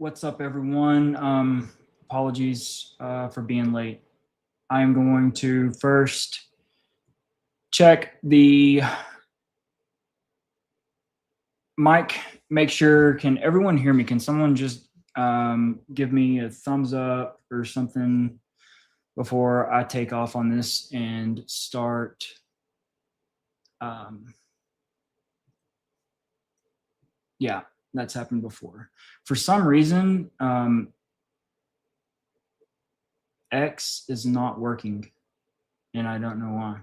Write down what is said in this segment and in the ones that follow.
What's up, everyone? Apologies for being late. I'm going to first check the mic, make sure, can everyone hear me? Can someone just give me a thumbs up or something before I take off on this and start? Yeah, that's happened before. For some reason, X is not working, and I don't know why.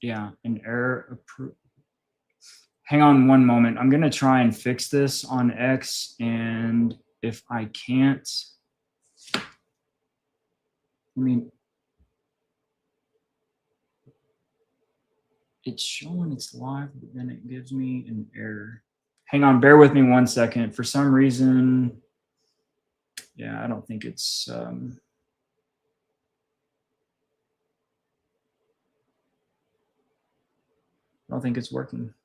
Yeah, an error. Hang on one moment. I'm going to try and fix this on X, and if I can't, it's showing it's live, but then it gives me an error. Hang on, bear with me 1 second. For some reason, yeah, I don't think it's, I don't think it's working.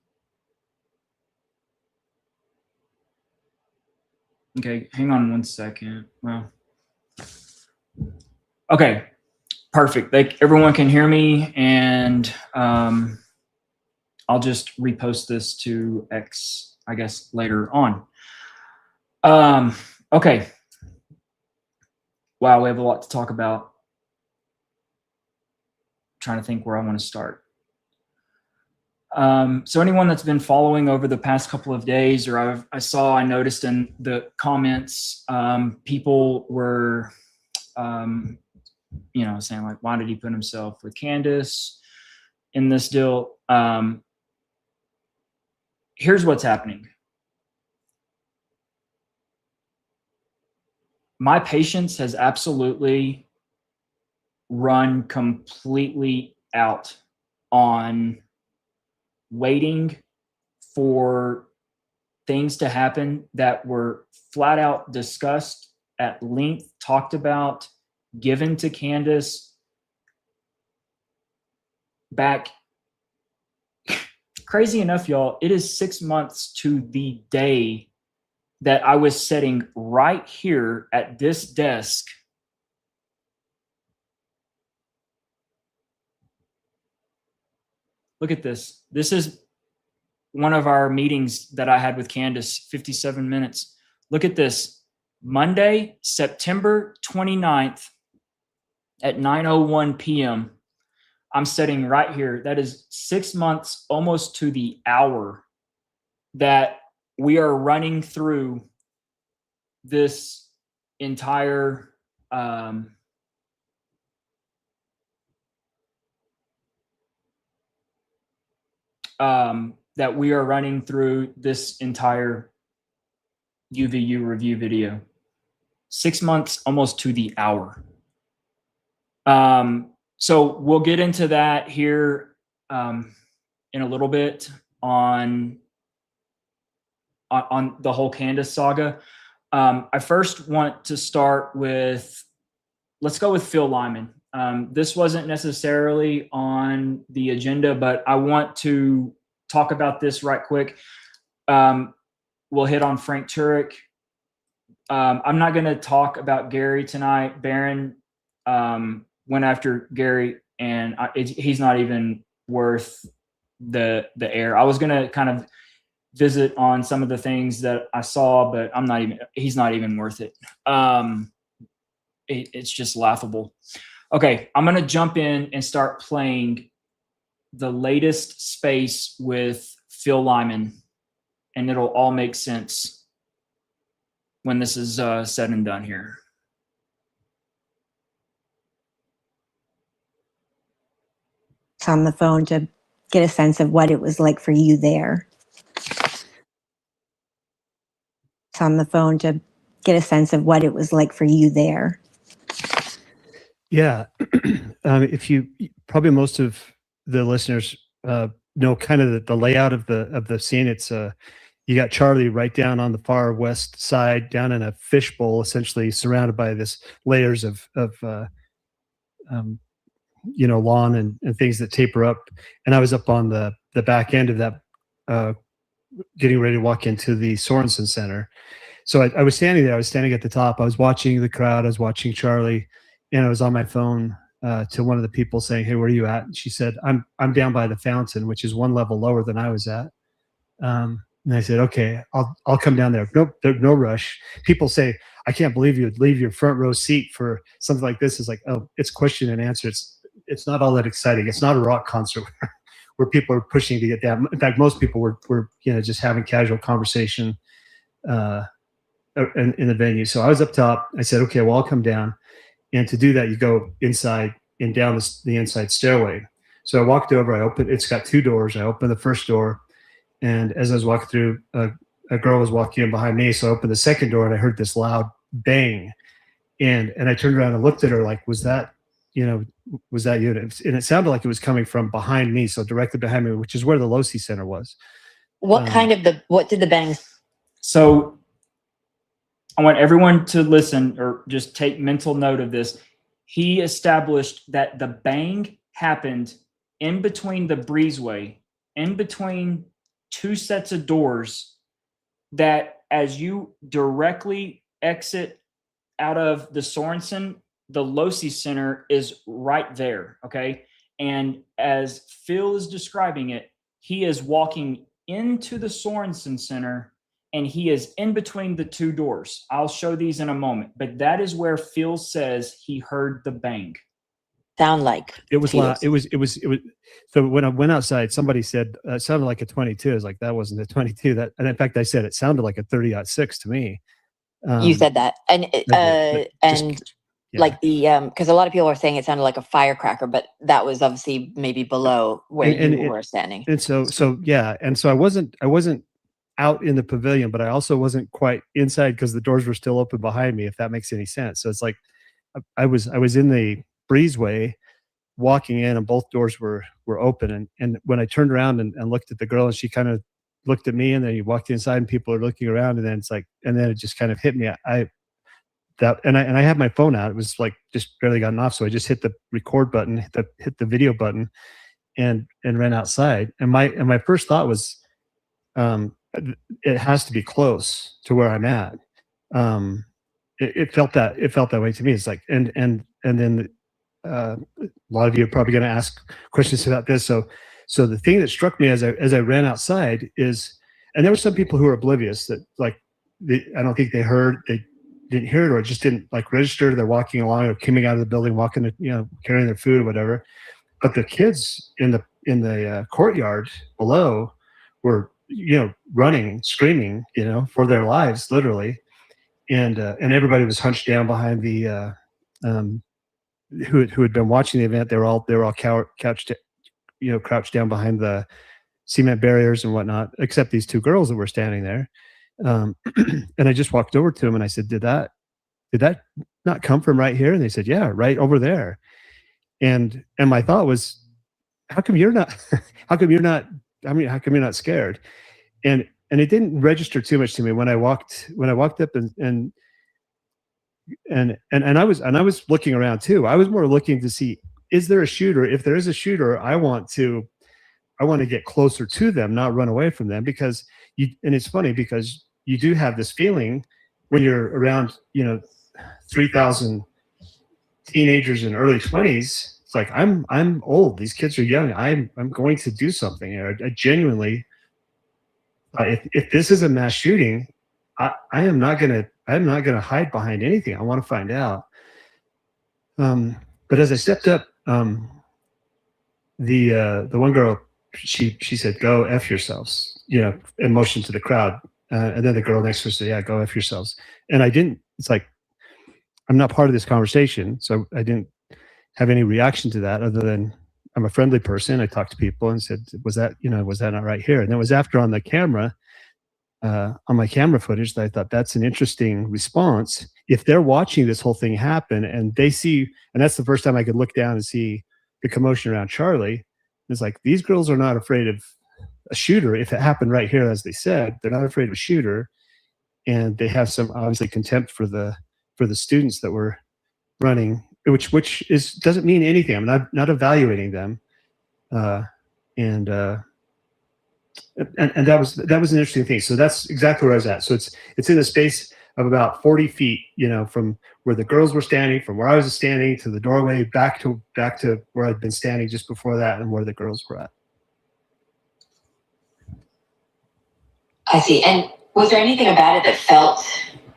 Okay, hang on 1 second. Well, okay, perfect. Like everyone can hear me, and I'll just repost this to X, I guess, later on. Okay. Wow, we have a lot to talk about. I'm trying to think where I want to start. So anyone that's been following over the past couple of days, or I noticed in the comments, people were, saying like, why did he put himself with Candace in this deal? Here's what's happening. My patience has absolutely run completely out on waiting for things to happen that were flat out discussed at length, talked about, given to Candace back. Crazy enough, y'all, it is 6 months to the day that I was sitting right here at this desk Look at this. This is one of our meetings that I had with Candace, 57 minutes. Look at this. Monday, September 29th at 9:01 p.m. I'm sitting right here. That is 6 months, almost to the hour, that we are running through this entire that we are running through this entire UVU review video. 6 months, almost to the hour. So we'll get into that here in a little bit on the whole Candace saga. I first want to start with, let's go with Phil Lyman. This wasn't necessarily on the agenda, but I want to talk about this right quick. We'll hit on Frank Turk. I'm not going to talk about Gary tonight. Barron went after Gary, and he's not even worth the air. I was going to kind of visit on some of the things that I saw, but he's not even worth it. It's just laughable. Okay, I'm going to jump in and start playing the latest space with Phil Lyman, and it'll all make sense when this is said and done here. On the phone to get a sense of what it was like for you there. On the phone to get a sense of what it was like for you there. Yeah, if you probably most of the listeners know kind of the layout of the scene. It's you got Charlie right down on the far west side, down in a fishbowl, essentially surrounded by this layers of lawn and things that taper up. And I was up on the back end of that getting ready to walk into the Sorensen Center. So I was standing there. I was standing at the top. I was watching the crowd. I was watching Charlie, and I was on my phone to one of the people saying, "Hey, where are you at?" And she said, "I'm down by the fountain, which is one level lower than I was at." And I said, "Okay, I'll come down there. No rush." People say, "I can't believe you would leave your front row seat for something like this." It's like, oh, it's question and answer. It's not all that exciting. It's not a rock concert where people are pushing to get down. In fact, most people were just having casual conversation in the venue. So I was up top. I said, "Okay, well, I'll come down." And to do that, you go inside and down the inside stairway. So I walked over. It's got 2 doors. I opened the first door, and as I was walking through, a girl was walking in behind me. So I opened the second door, and I heard this loud bang, and I turned around and looked at her like, "Was that you?" And it sounded like it was coming from behind me, so directly behind me, which is where the Losi Center was. What did the bangs? So I want everyone to listen or just take mental note of this. He established that the bang happened in between the breezeway, in between 2 sets of doors, that as you directly exit out of the Sorensen, the Losi Center is right there, okay? And as Phil is describing it, he is walking into the Sorensen Center, and he is in between the 2 doors. I'll show these in a moment, but that is where Phil says he heard the bang. Sound like It was loud. It was. So when I went outside, somebody said it sounded like a 22. I was like, that wasn't a 22. And in fact, I said it sounded like a 30-06 to me. You said that, and like the because a lot of people are saying it sounded like a firecracker, but that was obviously maybe below where you were standing. And so yeah, and so I wasn't out in the pavilion, but I also wasn't quite inside because the doors were still open behind me, if that makes any sense. So it's like I was in the breezeway walking in, and both doors were open, and when I turned around and looked at the girl, and she kind of looked at me, and then you walked inside and people are looking around, and then it's like, and then it just kind of hit me. I had my phone out. It was like just barely gotten off, so I just hit the record button, hit the video button, and ran outside. And my first thought was, it has to be close to where I'm at. It felt that way to me. It's like, and then a lot of you are probably going to ask questions about this. So the thing that struck me as I ran outside is, and there were some people who were oblivious that like, I don't think they didn't hear it, or it just didn't like register. They're walking along or coming out of the building, walking, carrying their food or whatever. But the kids in the courtyard below were, running, screaming, for their lives, literally. And everybody was hunched down behind the, who had been watching the event. They were all crouched down behind the cement barriers and whatnot, except these 2 girls that were standing there. And I just walked over to them and I said, did that not come from right here? And they said, yeah, right over there. And my thought was, how come you're not scared? And it didn't register too much to me when I walked up and I was looking around too. I was more looking to see, is there a shooter? If there is a shooter, I want to get closer to them, not run away from them, because and it's funny because you do have this feeling when you're around, 3,000 teenagers in early 20s. It's like, I'm old. These kids are young. I'm going to do something. I genuinely, if this is a mass shooting, I'm not gonna hide behind anything. I want to find out. But as I stepped up, the one girl, she said, "Go F yourselves," in motion to the crowd. And then the girl next to her said, "Yeah, go F yourselves." And I didn't. It's like, I'm not part of this conversation, so I didn't have any reaction to that other than I'm a friendly person. I talked to people and said, was that not right here? And it was after on the camera, on my camera footage, that I thought that's an interesting response. If they're watching this whole thing happen and they see, and that's the first time I could look down and see the commotion around Charlie, it's like, these girls are not afraid of a shooter. If it happened right here, as they said, they're not afraid of a shooter. And they have some obviously contempt for the students that were running, which doesn't mean anything. I'm not evaluating them. and that was an interesting thing. So that's exactly where I was at. So it's in a space of about 40 feet, from where the girls were standing, from where I was standing to the doorway, back to where I'd been standing just before that, and where the girls were at. I see. And was there anything about it that felt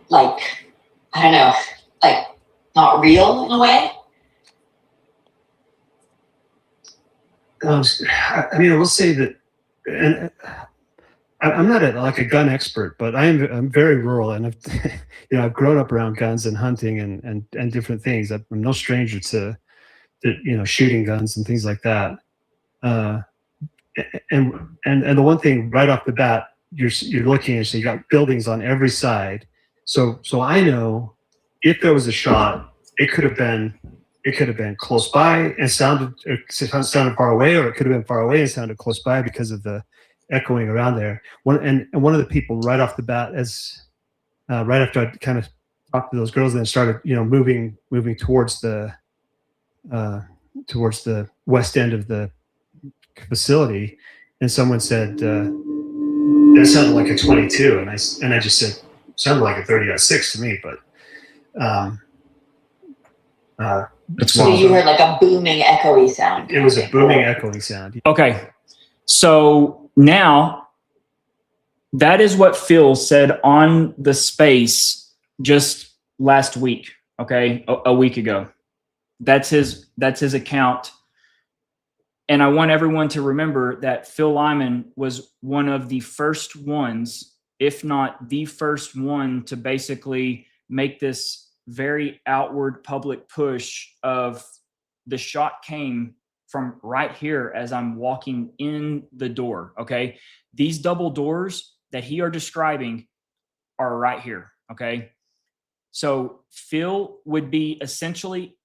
like, I don't know, like not real in a way? I mean, I will say that, and I'm not a gun expert, but I'm very rural, and I've grown up around guns and hunting and different things. I'm no stranger to shooting guns and things like that. And the one thing right off the bat, you're looking and so you got buildings on every side. So I know if there was a shot, it could have been close by and sounded far away, or it could have been far away and sounded close by because of the echoing around there. One of the people right off the bat, right after I kind of talked to those girls, and then started moving towards the west end of the facility, and someone said that sounded like a 22, and I just said sounded like a 30-06 to me, but so you heard like a booming, echoey sound. It was a booming, echoing sound. Okay, so now that is what Phil said on the space just last week. Okay, a week ago. That's his account. And I want everyone to remember that Phil Lyman was one of the first ones, if not the first one, to basically make this very outward public push of the shot came from right here as I'm walking in the door. Okay. These double doors that he are describing are right here. Okay. So Phil would be essentially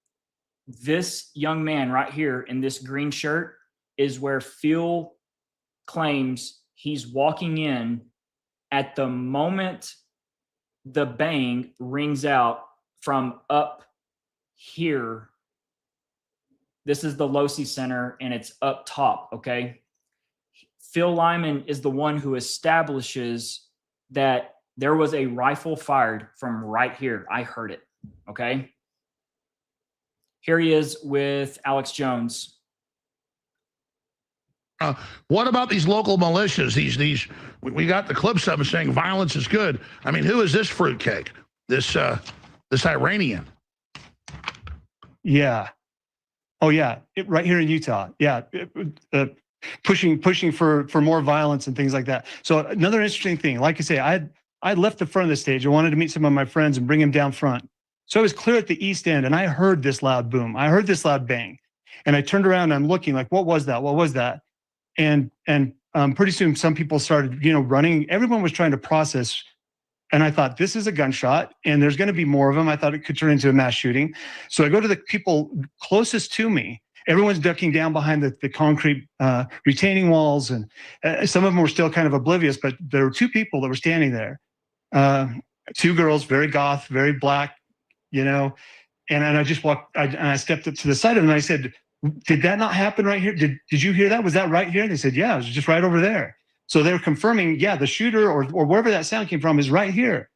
this young man right here in this green shirt is where Phil claims he's walking in at the moment the bang rings out from up here. This is the Losi Center and it's up top, okay? Phil Lyman is the one who establishes that there was a rifle fired from right here. I heard it, okay? Here he is with Alex Jones. What about these local militias? We got the clips of them saying violence is good. I mean, who is this fruitcake? This Iranian? Yeah. Oh yeah, right here in Utah. Yeah, pushing for more violence and things like that. So another interesting thing, like I say, I left the front of the stage. I wanted to meet some of my friends and bring them down front. So I was clear at the east end, and I heard this loud boom. I heard this loud bang, and I turned around and I'm looking like, what was that? What was that? And pretty soon some people started, running. Everyone was trying to process. And I thought, this is a gunshot and there's going to be more of them. I thought it could turn into a mass shooting. So I go to the people closest to me. Everyone's ducking down behind the concrete retaining walls. And some of them were still kind of oblivious, but there were two people that were standing there. Two girls, very goth, very black, and I just walked, and I stepped up to the side of them and I said, did that not happen right here? Did you hear that? Was that right here? And they said, yeah, it was just right over there. So they're confirming, yeah, the shooter or wherever that sound came from is right here.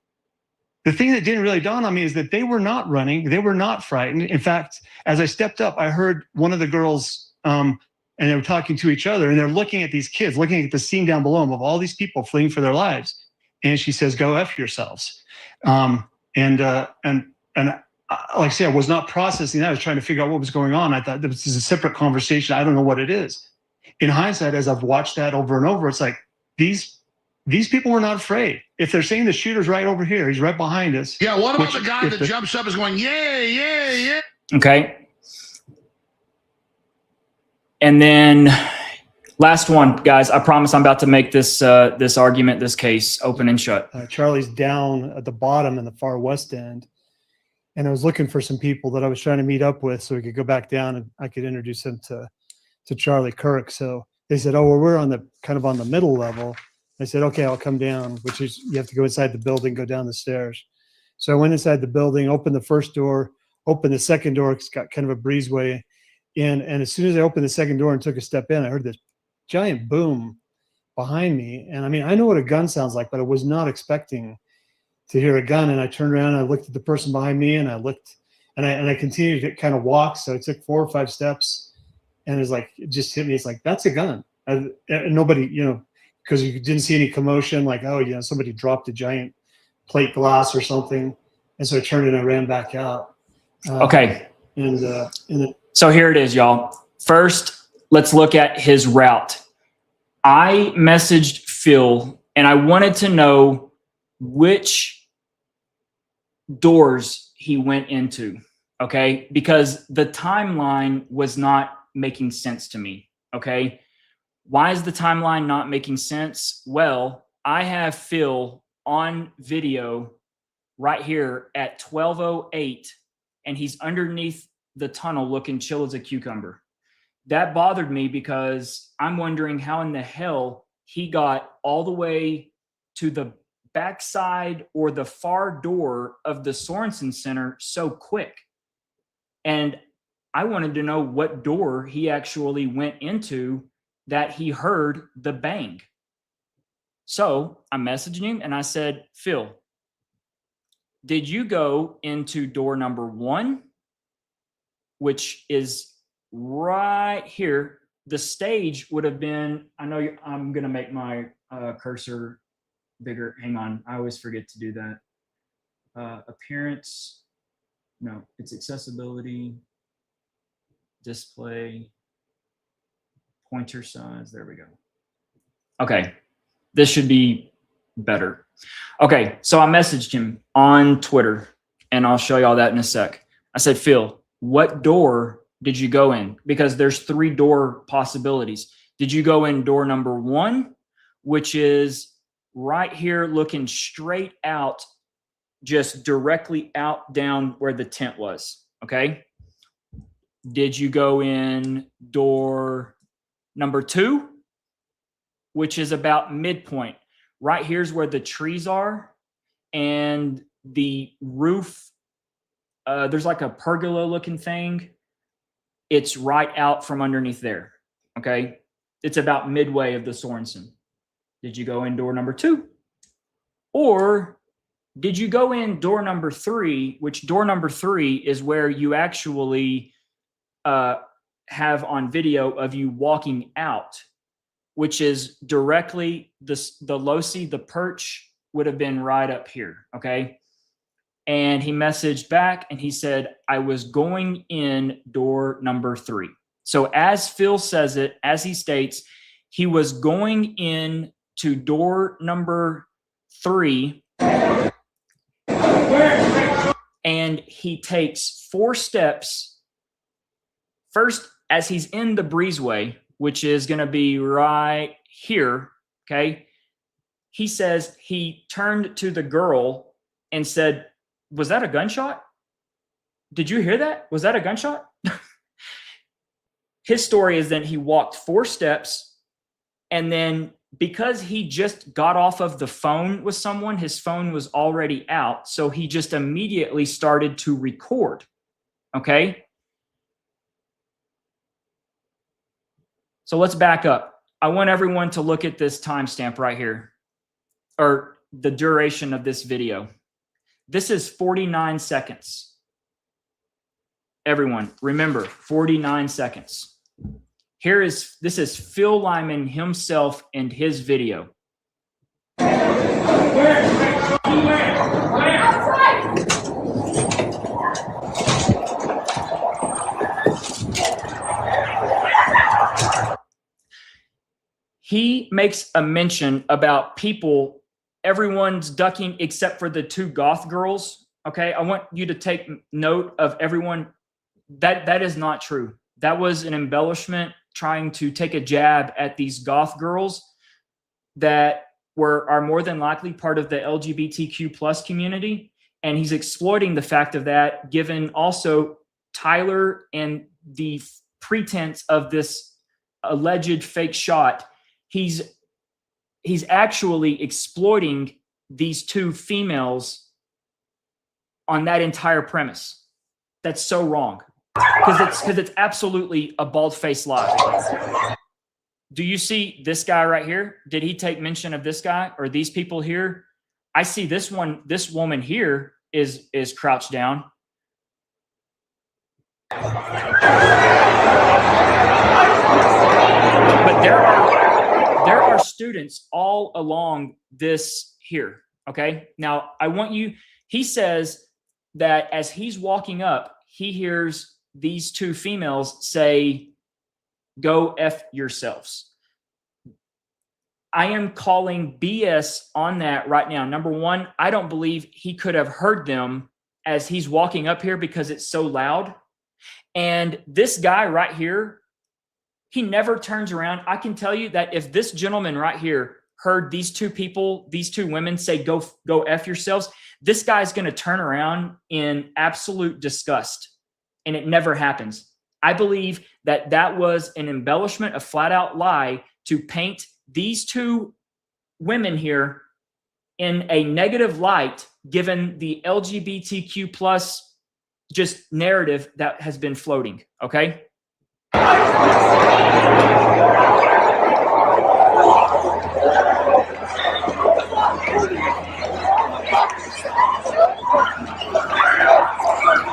The thing that didn't really dawn on me is that they were not running. They were not frightened. In fact, as I stepped up, I heard one of the girls, and they were talking to each other, and they're looking at these kids, looking at the scene down below them of all these people fleeing for their lives. And she says, go F yourselves. Like I say, I was not processing that. I was trying to figure out what was going on. I thought this is a separate conversation. I don't know what it is. In hindsight, as I've watched that over and over, it's like these people were not afraid. If they're saying the shooter's right over here, he's right behind us. Yeah, what about the guy that jumps up is going, yeah, yeah, yeah? Okay. And then last one, guys. I promise I'm about to make this this argument, this case, open and shut. Charlie's down at the bottom in the far west end. And I was looking for some people that I was trying to meet up with so we could go back down and I could introduce them to Charlie Kirk. So they said, oh, well, we're on the kind of on the middle level. I said, okay, I'll come down, which is you have to go inside the building, go down the stairs. So I went inside the building, opened the first door, opened the second door. It's got kind of a breezeway in. And as soon as I opened the second door and took a step in, I heard this giant boom behind me. And I mean, I know what a gun sounds like, but I was not expecting to hear a gun. And I turned around and I looked at the person behind me, and I looked, and I continued to kind of walk. So I took 4 or 5 steps, and it's like, it just hit me. It's like, that's a gun. And nobody, because you didn't see any commotion, like, oh, somebody dropped a giant plate glass or something. And so I turned and I ran back out. Okay. So here it is, y'all. First, let's look at his route. I messaged Phil and I wanted to know which doors he went into, okay? Because the timeline was not making sense to me, okay? Why is the timeline not making sense? Well, I have Phil on video right here at 12:08, and he's underneath the tunnel looking chill as a cucumber. That bothered me because I'm wondering how in the hell he got all the way to the backside or the far door of the Sorensen Center so quick. And I wanted to know what door he actually went into that he heard the bang. So I messaged him and I said, Phil, did you go into door number 1, which is right here? The stage would have been, I'm going to make my cursor bigger. Hang on. I always forget to do that. Appearance. No, it's accessibility, display, pointer size. There we go. Okay. This should be better. Okay. So I messaged him on Twitter, and I'll show you all that in a sec. I said, Phil, what door did you go in? Because there's 3 door possibilities. Did you go in door number 1, which is right here looking straight out, just directly out down where the tent was? Okay. Did you go in door number 2, which is about midpoint? Right here's where the trees are, and the roof, there's like a pergola looking thing. It's right out from underneath there. Okay. It's about midway of the Sorensen. Did you go in door number 2? Or did you go in door number 3, which door number 3 is where you actually have on video of you walking out, which is directly the loci, the perch would have been right up here. Okay. And he messaged back and he said, I was going in door number 3. So as Phil says it, as he states, he was going in to door number 3, and he takes 4 steps. First, as he's in the breezeway, which is going to be right here, okay, he says he turned to the girl and said, was that a gunshot? Did you hear that? Was that a gunshot? His story is that he walked 4 steps, and then because he just got off of the phone with someone, his phone was already out. So he just immediately started to record. Okay. So let's back up. I want everyone to look at this timestamp right here, or the duration of this video. This is 49 seconds. Everyone, remember, 49 seconds. This is Phil Lyman himself and his video. He makes a mention about people, everyone's ducking except for the 2 goth girls. Okay, I want you to take note of everyone. That is not true. That was an embellishment trying to take a jab at these goth girls that are more than likely part of the LGBTQ plus community. And he's exploiting the fact of that, given also Tyler and the pretense of this alleged fake shot. He's actually exploiting these 2 females on that entire premise. That's so wrong. Because it's absolutely a bald-faced lie. Do you see this guy right here? Did he take mention of this guy or these people here? I see this woman here is crouched down. But there are students all along this here. Okay. Now I want you, he says that as he's walking up, he hears these two females say, "Go F yourselves." I am calling BS on that right now. Number one, I don't believe he could have heard them as he's walking up here because it's so loud. And this guy right here, he never turns around. I can tell you that if this gentleman right here heard these two people, these two women say, go F yourselves, this guy's going to turn around in absolute disgust. And it never happens. I believe that that was an embellishment, a flat out lie to paint these two women here in a negative light, given the LGBTQ plus just narrative that has been floating. Okay.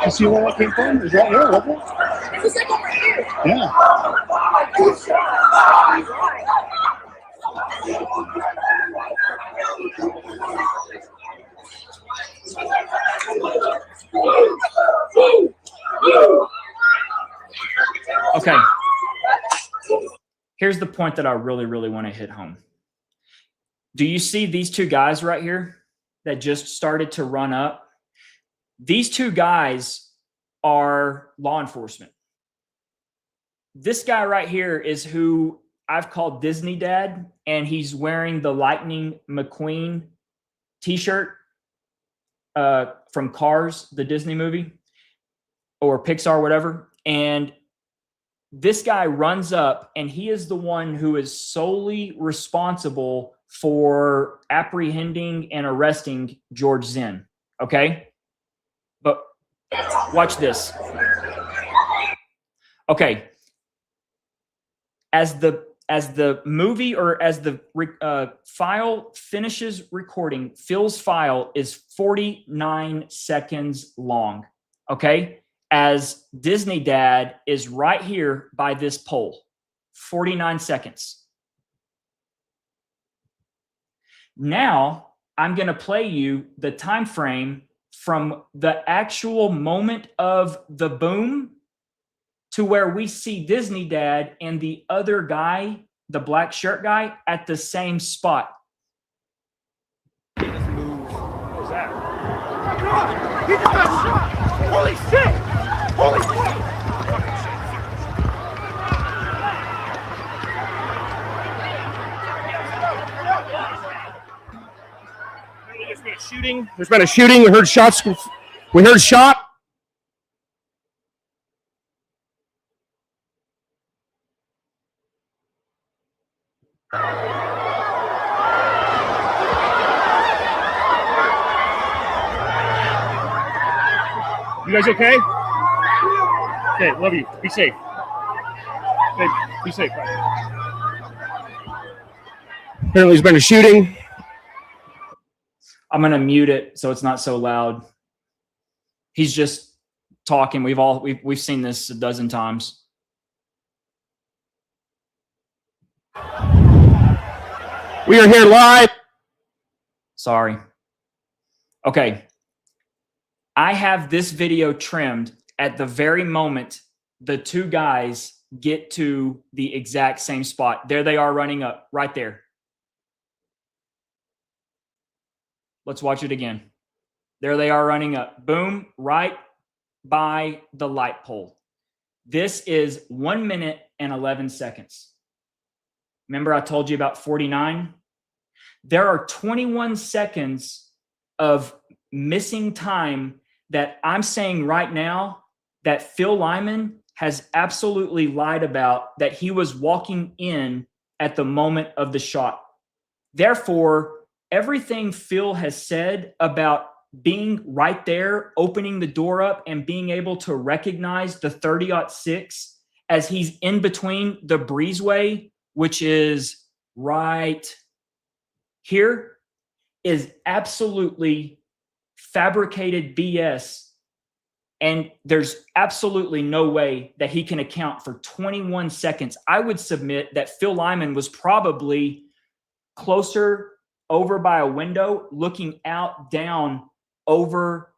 You see where that came from? Is that here, wasn't it? It was like over here. Yeah. Okay. Here's the point that I really, really want to hit home. Do you see these two guys right here that just started to run up? These two guys are law enforcement. This guy right here is who I've called Disney Dad, and he's wearing the Lightning McQueen t-shirt from Cars, the Disney movie, or Pixar, whatever. And this guy runs up, and he is the one who is solely responsible for apprehending and arresting George Zinn. Okay? But watch this. Okay. As the movie or as the file finishes recording, Phil's file is 49 seconds long. Okay? As Disney Dad is right here by this pole. 49 seconds. Now, I'm going to play you the time frame from the actual moment of the boom to where we see Disney Dad and the other guy, the black shirt guy, at the same spot. What was that? He just got shot! Holy shit! Holy shit! There's been a shooting. There's been a shooting. We heard shots. We heard shot. You guys okay? Okay, love you. Be safe. Okay, be safe. Apparently there's been a shooting. I'm going to mute it so it's not so loud. He's just talking. We've seen this a dozen times. We are here live. Sorry. Okay. I have this video trimmed at the very moment the two guys get to the exact same spot. There they are running up right there. Let's watch it again. There they are running up. Boom, right by the light pole. This is 1 minute and 11 seconds. Remember I told you about 49? There are 21 seconds of missing time that I'm saying right now that Phil Lyman has absolutely lied about, that he was walking in at the moment of the shot. Therefore, everything Phil has said about being right there, opening the door up and being able to recognize the 30-06 as he's in between the breezeway which is right here, is absolutely fabricated BS. And there's absolutely no way that he can account for 21 seconds. I would submit that Phil Lyman was probably closer over by a window looking out down over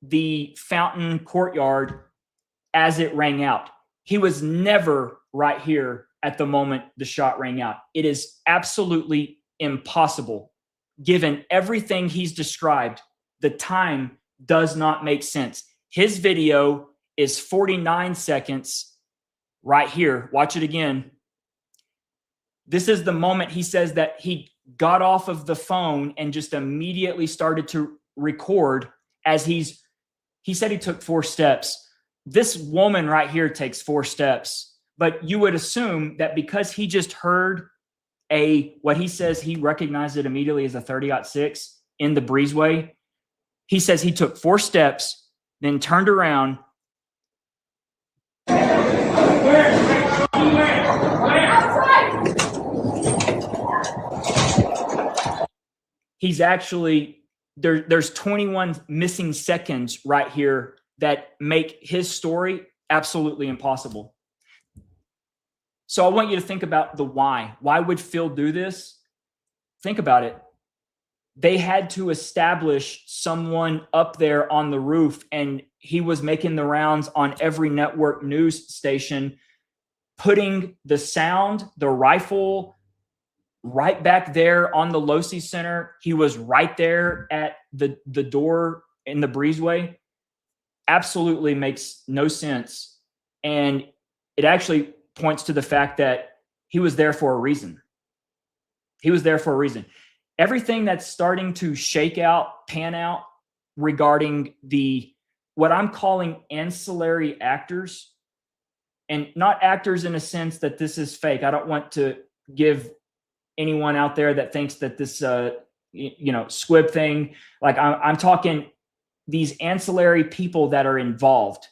the fountain courtyard as it rang out. He was never right here at the moment the shot rang out. It is absolutely impossible. Given everything he's described, the time does not make sense. His video is 49 seconds right here. Watch it again. This is the moment he says that he got off of the phone and just immediately started to record as he said he took 4 steps. This woman right here takes 4 steps, but you would assume that because he just heard what he says he recognized it immediately as a 30-06 in the breezeway. He says he took 4 steps, then turned around. He's actually, there's 21 missing seconds right here that make his story absolutely impossible. So I want you to think about the why. Why would Phil do this? Think about it. They had to establish someone up there on the roof, and he was making the rounds on every network news station, putting the sound, the rifle right back there on the Losi Center. He was right there at the door in the breezeway. Absolutely makes no sense. And it actually points to the fact that he was there for a reason. He was there for a reason. Everything that's starting to shake out, pan out regarding what I'm calling ancillary actors, and not actors in a sense that this is fake. I don't want to give anyone out there that thinks that this, squib thing, like I'm talking these ancillary people that are involved.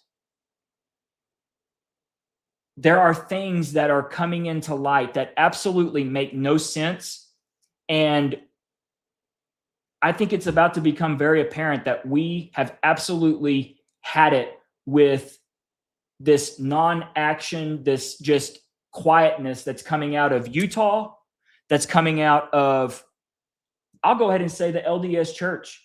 There are things that are coming into light that absolutely make no sense. And I think it's about to become very apparent that we have absolutely had it with this non-action, this just quietness that's coming out of Utah, that's coming out of, I'll go ahead and say, the LDS Church.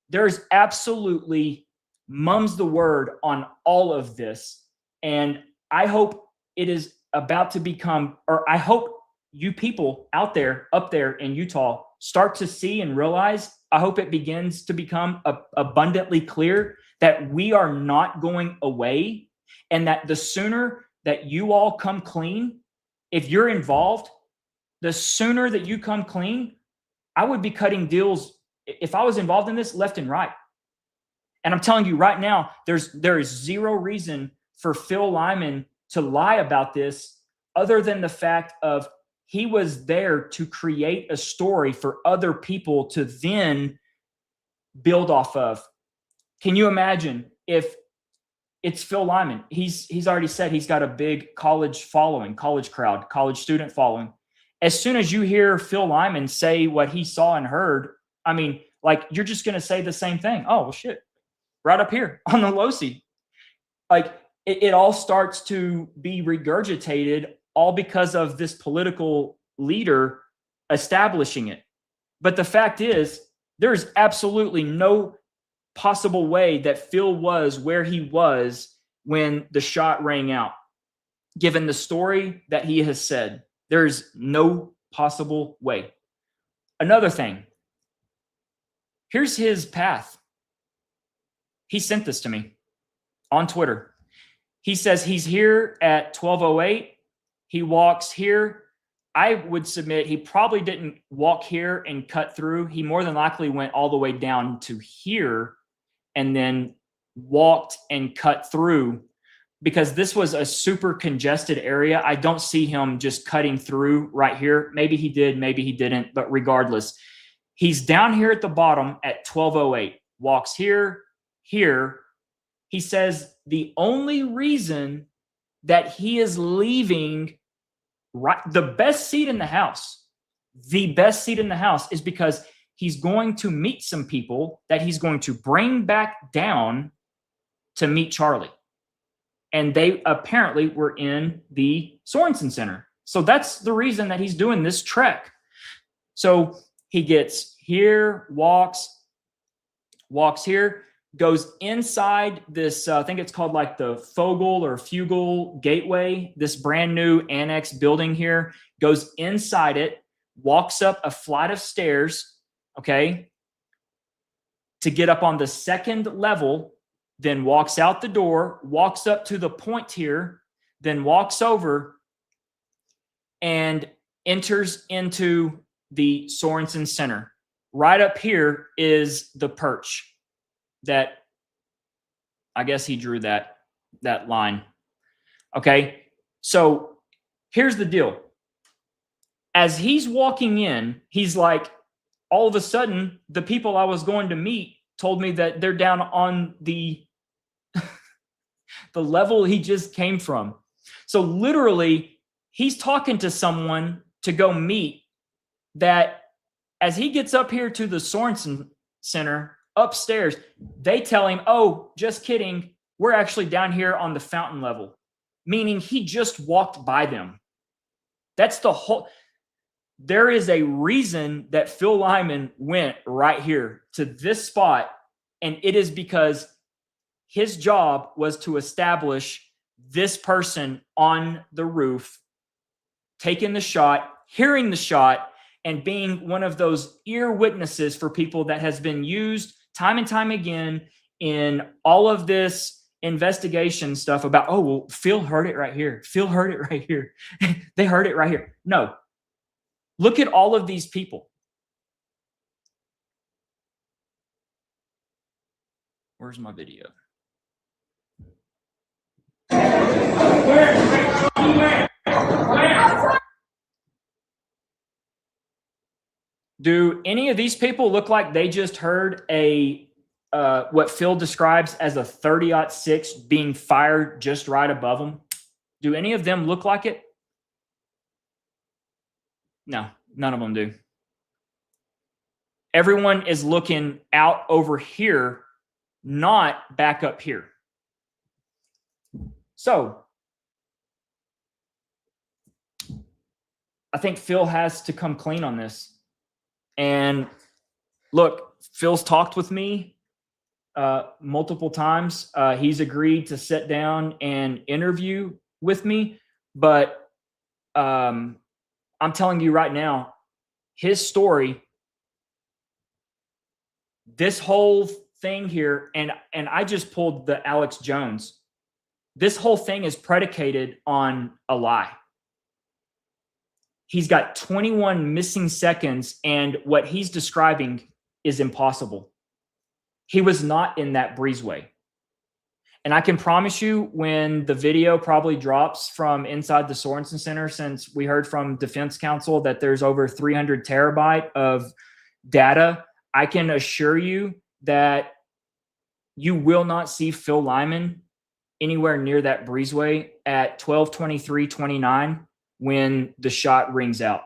There's absolutely mum's the word on all of this. And I hope it is about to become, or I hope you people out there, up there in Utah, start to see and realize, I hope it begins to become abundantly clear that we are not going away, and that the sooner that you all come clean, if you're involved, the sooner that you come clean, I would be cutting deals, if I was involved in this, left and right. And I'm telling you right now, there is zero reason for Phil Lyman to lie about this, other than the fact of he was there to create a story for other people to then build off of. Can you imagine if it's Phil Lyman? He's already said he's got a big college following, college crowd, college student following. As soon as you hear Phil Lyman say what he saw and heard, I mean, like, you're just going to say the same thing. Oh, well, shit, right up here on the Losi. Like, it all starts to be regurgitated, all because of this political leader establishing it. But the fact is, there's absolutely no possible way that Phil was where he was when the shot rang out. Given the story that he has said, there's no possible way. Another thing, here's his path. He sent this to me on Twitter. He says he's here at 12:08. He walks here. I would submit he probably didn't walk here and cut through. He more than likely went all the way down to here and then walked and cut through, because this was a super congested area. I don't see him just cutting through right here. Maybe he did, maybe he didn't, but regardless, he's down here at the bottom at 12:08, walks here, here. He says the only reason that he is leaving right, the best seat in the house. The best seat in the house is because he's going to meet some people that he's going to bring back down to meet Charlie. And they apparently were in the Sorensen Center. So that's the reason that he's doing this trek. So he gets here, walks here, goes inside this, I think it's called like the Fogel or Fugel Gateway, this brand new annex building here, goes inside it, walks up a flight of stairs, okay, to get up on the second level, then walks out the door, walks up to the point here, then walks over and enters into the Sorensen Center. Right up here is the perch that I guess he drew that line. Okay, so here's the deal. As he's walking in, he's like, all of a sudden, the people I was going to meet told me that they're down on the the level he just came from. So literally, he's talking to someone to go meet that as he gets up here to the Sorensen Center upstairs, they tell him, oh, just kidding. We're actually down here on the fountain level, meaning he just walked by them. That's the whole. There is a reason that Phil Lyman went right here to this spot, and it is because his job was to establish this person on the roof, taking the shot, hearing the shot, and being one of those ear witnesses for people that has been used time and time again in all of this investigation stuff about, oh, well, Phil heard it right here. Phil heard it right here. They heard it right here. No. Look at all of these people. Where's my video? Do any of these people look like they just heard a what Phil describes as a 30-06 being fired just right above them? Do any of them look like it? No, none of them do. Everyone is looking out over here, not back up here. So I think Phil has to come clean on this. And look, Phil's talked with me multiple times. He's agreed to sit down and interview with me. But I'm telling you right now, his story, this whole thing here, and I just pulled the Alex Jones. This whole thing is predicated on a lie. He's got 21 missing seconds, and what he's describing is impossible. He was not in that breezeway. And I can promise you, when the video probably drops from inside the Sorensen Center, since we heard from Defense Counsel that there's over 300 terabyte of data, I can assure you that you will not see Phil Lyman anywhere near that breezeway at 12:23:29 when the shot rings out.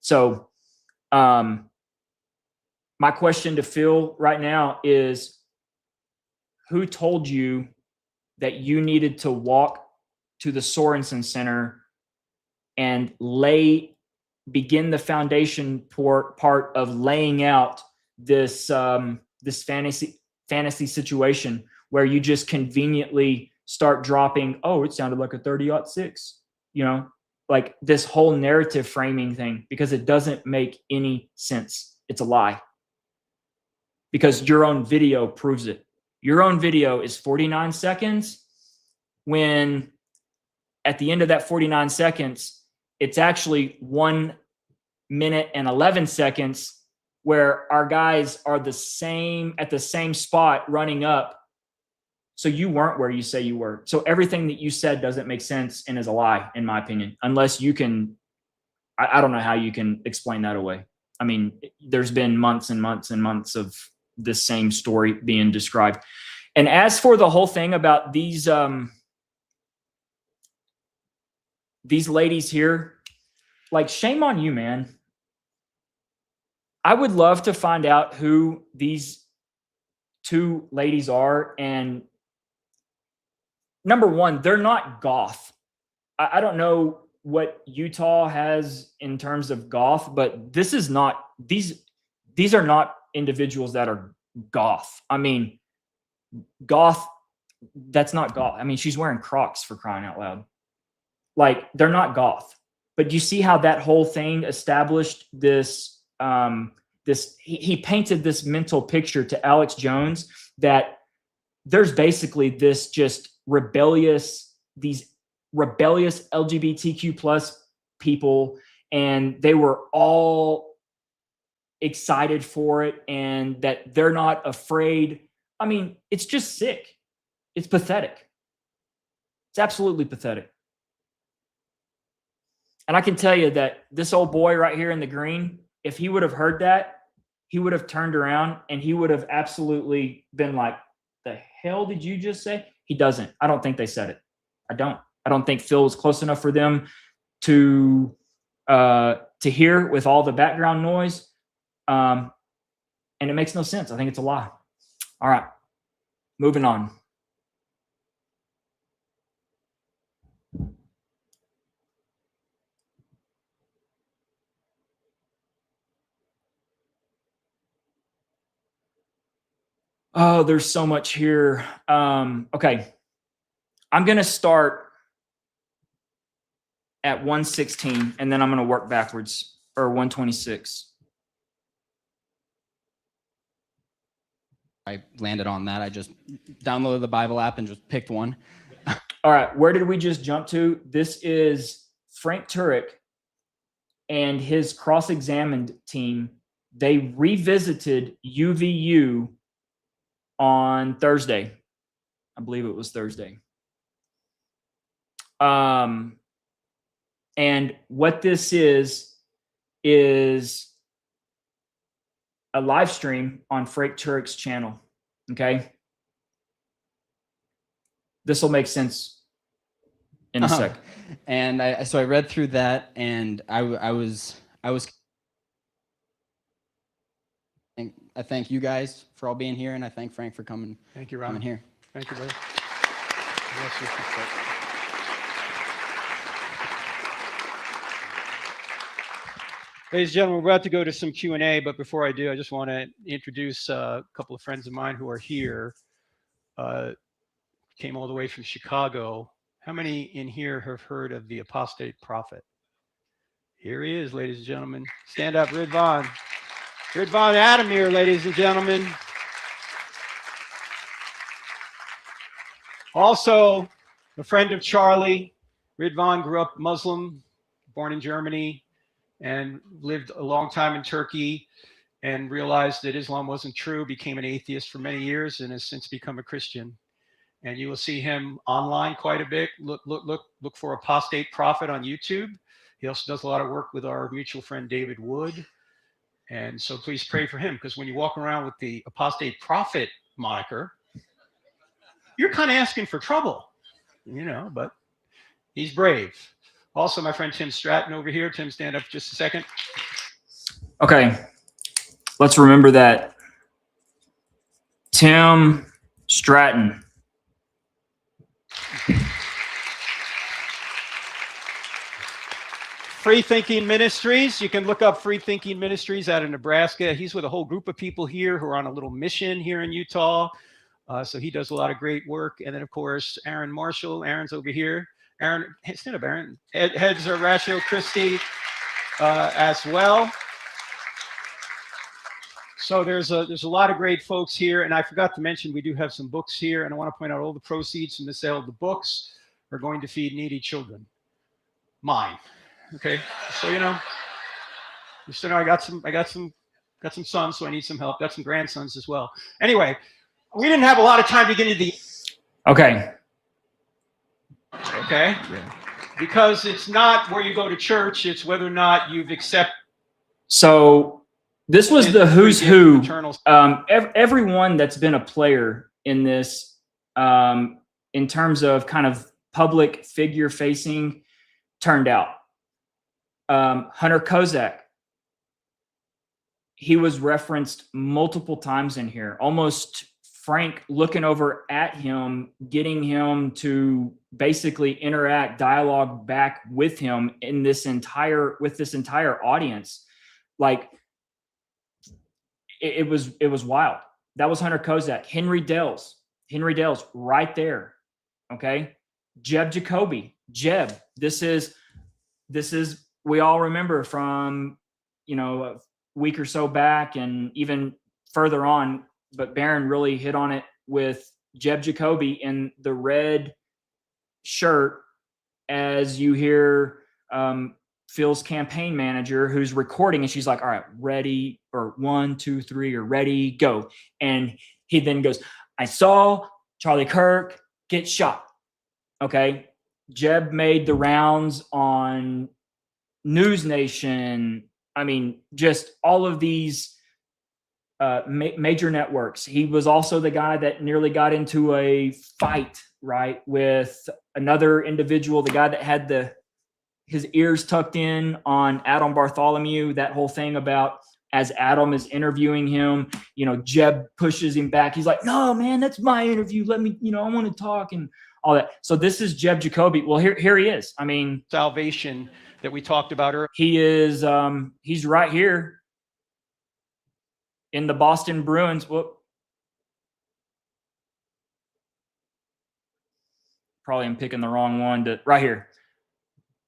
So my question to Phil right now is, who told you that you needed to walk to the Sorensen Center and begin the foundation part of laying out this this fantasy situation where you just conveniently start dropping, oh, it sounded like a 30-06, you know, like this whole narrative framing thing, because it doesn't make any sense. It's a lie. Because your own video proves it. Your own video is 49 seconds, when at the end of that 49 seconds, it's actually 1 minute and 11 seconds where our guys are at the same spot running up. So you weren't where you say you were. So everything that you said doesn't make sense and is a lie, in my opinion, unless you can, I don't know how you can explain that away. I mean, there's been months and months and months of this same story being described. And as for the whole thing about these ladies here, like, shame on you, man. I would love to find out who these two ladies are. And number one, they're not goth. I don't know what Utah has in terms of goth, but this is not, these are not individuals that are goth. I mean, goth, that's not goth. I mean, she's wearing Crocs, for crying out loud. Like, they're not goth. But you see how that whole thing established this, he painted this mental picture to Alex Jones that there's basically this just these rebellious LGBTQ plus people, and they were all excited for it, and that they're not afraid. I mean, it's just sick. It's pathetic. It's absolutely pathetic. And I can tell you that this old boy right here in the green, if he would have heard that, he would have turned around and he would have absolutely been like, the hell did you just say? He doesn't. I don't think they said it. I don't think Phil was close enough for them to hear with all the background noise. And it makes no sense. I think it's a lie. All right, moving on. Oh, there's so much here. Okay. I'm going to start at 116, and then I'm going to work backwards, or 126. I landed on that. I just downloaded the Bible app and just picked one. All right. Where did we just jump to? This is Frank Turek and his cross-examined team. They revisited UVU on Thursday. I believe it was Thursday. And what this is a live stream on Frank Turek's channel. Okay. This will make sense in a sec. And so I read through that, and I thank you guys for all being here, and I thank Frank for coming. Thank you, Ron. Coming here. Thank you, brother. Ladies and gentlemen, we're about to go to some Q&A, but before I do, I just want to introduce a couple of friends of mine who are here. Came all the way from Chicago. How many in here have heard of the apostate prophet? Here he is, ladies and gentlemen. Stand up, Ridvan. Ridvan Adamir, ladies and gentlemen. Also, a friend of Charlie. Ridvan grew up Muslim, born in Germany, and lived a long time in Turkey, and realized that Islam wasn't true, became an atheist for many years, and has since become a Christian. And you will see him online quite a bit. Look for Apostate Prophet on YouTube. He also does a lot of work with our mutual friend David Wood. And so please pray for him, because when you walk around with the Apostate Prophet moniker, you're kind of asking for trouble, you know, but he's brave. Also, my friend Tim Stratton over here. Tim, stand up just a second. Okay. Let's remember that. Tim Stratton. Free Thinking Ministries. You can look up Free Thinking Ministries out of Nebraska. He's with a whole group of people here who are on a little mission here in Utah. So he does a lot of great work. And then, of course, Aaron Marshall. Aaron's over here. Aaron, stand up, Aaron. Heads are Ratio Christie as well. So there's a lot of great folks here. And I forgot to mention, we do have some books here. And I want to point out all the proceeds from the sale of the books are going to feed needy children. Mine. Okay, so you know, I got some sons, so I need some help. Got some grandsons as well. Anyway, we didn't have a lot of time to get into the. Okay. Okay. Yeah. Because it's not where you go to church; it's whether or not you've accepted. So this was the who's who. Everyone that's been a player in this, in terms of kind of public figure facing, turned out. Hunter Kozak, he was referenced multiple times in here, almost Frank looking over at him, getting him to basically interact, dialogue back with him in this entire audience. Like it was wild. That was Hunter Kozak. Henry Dell's right there. Okay. Jeb Jacoby. Jeb, this is we all remember from, a week or so back and even further on, but Barron really hit on it with Jeb Jacoby in the red shirt as you hear Phil's campaign manager who's recording, and she's like, all right, ready, or 1, 2, 3, or ready, go. And he then goes, I saw Charlie Kirk get shot. Okay. Jeb made the rounds on News Nation. I mean, just all of these major networks. He was also the guy that nearly got into a fight, right, with another individual, the guy that had his ears tucked in on Adam Bartholomew, that whole thing about as Adam is interviewing him, Jeb pushes him back. He's like, no, man, that's my interview. Let me, I want to talk and all that. So this is Jeb Jacoby. Well, here he is. I mean, salvation that we talked about earlier. He is, he's right here in the Boston Bruins. Whoop. Probably I'm picking the wrong one right here.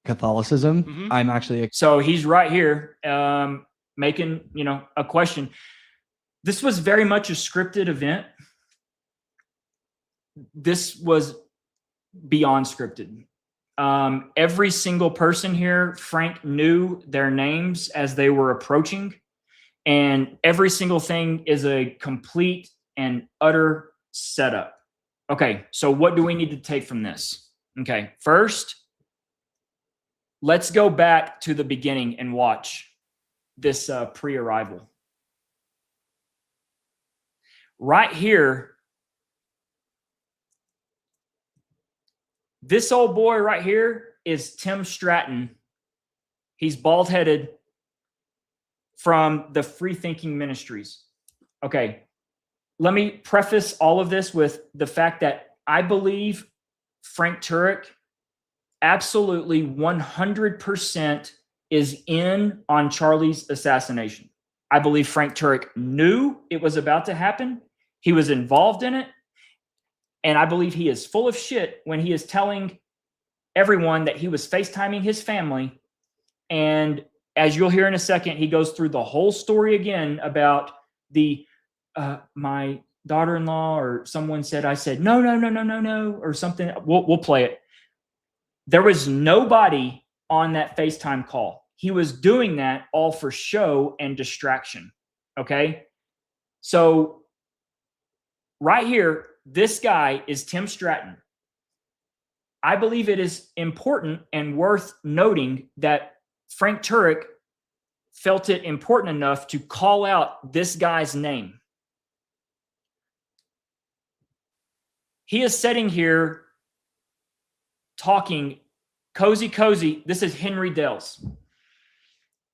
Catholicism. Mhm. I'm actually So he's right here, making, a question. This was very much a scripted event. This was beyond scripted. Every single person here, Frank knew their names as they were approaching, and every single thing is a complete and utter setup. Okay, so what do we need to take from this? Okay, first, let's go back to the beginning and watch this pre-arrival. Right here, this old boy right here is Tim Stratton. He's bald-headed from the Free Thinking Ministries. Okay, let me preface all of this with the fact that I believe Frank Turek absolutely 100% is in on Charlie's assassination. I believe Frank Turek knew it was about to happen. He was involved in it. And I believe he is full of shit when he is telling everyone that he was FaceTiming his family. And as you'll hear in a second, he goes through the whole story again about my daughter-in-law, or someone said, I said, no, or something. We'll play it. There was nobody on that FaceTime call. He was doing that all for show and distraction. Okay. So right here, this guy is Tim Stratton. I believe it is important and worth noting that Frank Turek felt it important enough to call out this guy's name. He is sitting here talking cozy. This is Henry Dell's.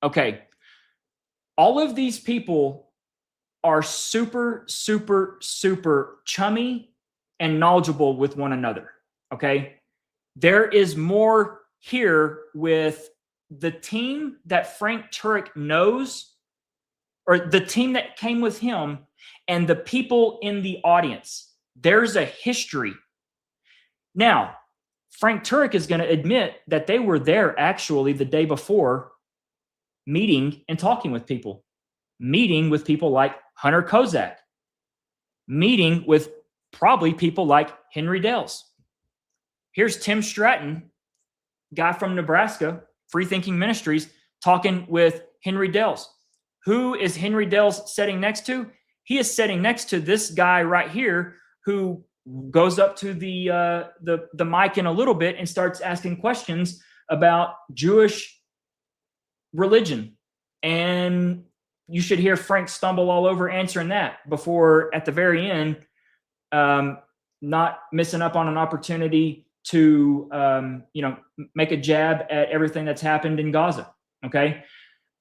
Okay. All of these people are super chummy and knowledgeable with one another. Okay. There is more here with the team that Frank Turek knows, or the team that came with him, and the people in the audience. There's a history. Now, Frank Turek is going to admit that they were there actually the day before, meeting and talking with people, meeting with people like Hunter Kozak, meeting with probably people like Henry Dell's. Here's Tim Stratton, guy from Nebraska, Free Thinking Ministries, talking with Henry Dell's. Who is Henry Dell's sitting next to? He is sitting next to this guy right here who goes up to the mic in a little bit and starts asking questions about Jewish religion. And you should hear Frank stumble all over answering that before, at the very end, not missing up on an opportunity to make a jab at everything that's happened in Gaza. Okay.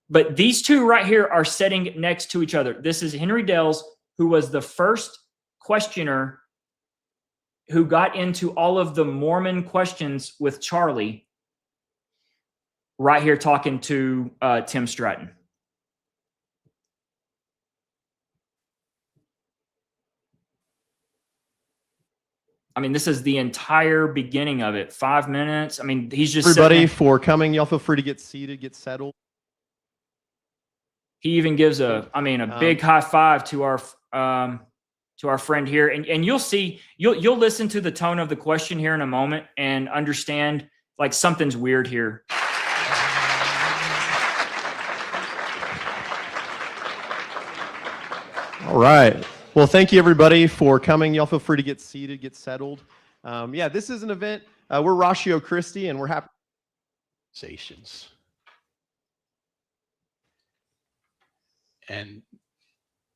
But these two right here are sitting next to each other. This is Henry Dales, who was the first questioner who got into all of the Mormon questions with Charlie, right here talking to Tim Stratton. I mean, this is the entire beginning of it. 5 minutes. I mean, he's just everybody for coming. Y'all feel free to get seated, get settled. He even gives a big high five to our friend here, and you'll see, you'll listen to the tone of the question here in a moment and understand like something's weird here. All right. Well, thank you everybody for coming. Y'all feel free to get seated, get settled. Yeah, this is an event. We're Ratio Christi, and we're happy. And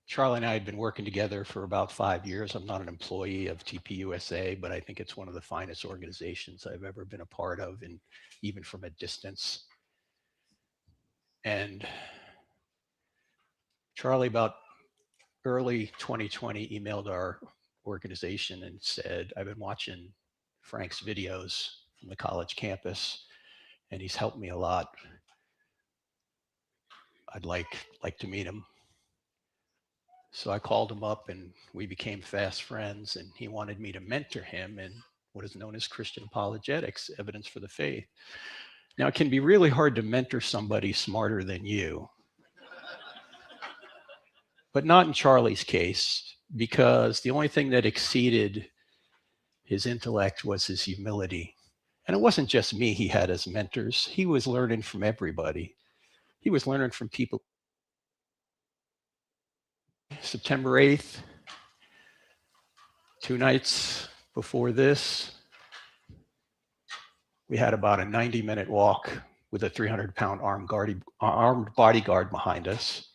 Charlie and I had been working together for about 5 years. I'm not an employee of TPUSA, but I think it's one of the finest organizations I've ever been a part of, and even from a distance. And Charlie, about early 2020, emailed our organization and said, I've been watching Frank's videos from the college campus, and he's helped me a lot. I'd like to meet him. So I called him up and we became fast friends, and he wanted me to mentor him in what is known as Christian apologetics, evidence for the faith. Now, it can be really hard to mentor somebody smarter than you, but not in Charlie's case, because the only thing that exceeded his intellect was his humility. And it wasn't just me he had as mentors. He was learning from everybody. He was learning from people. September 8th, 2 nights before this, we had about a 90-minute walk with a 300-pound armed bodyguard behind us.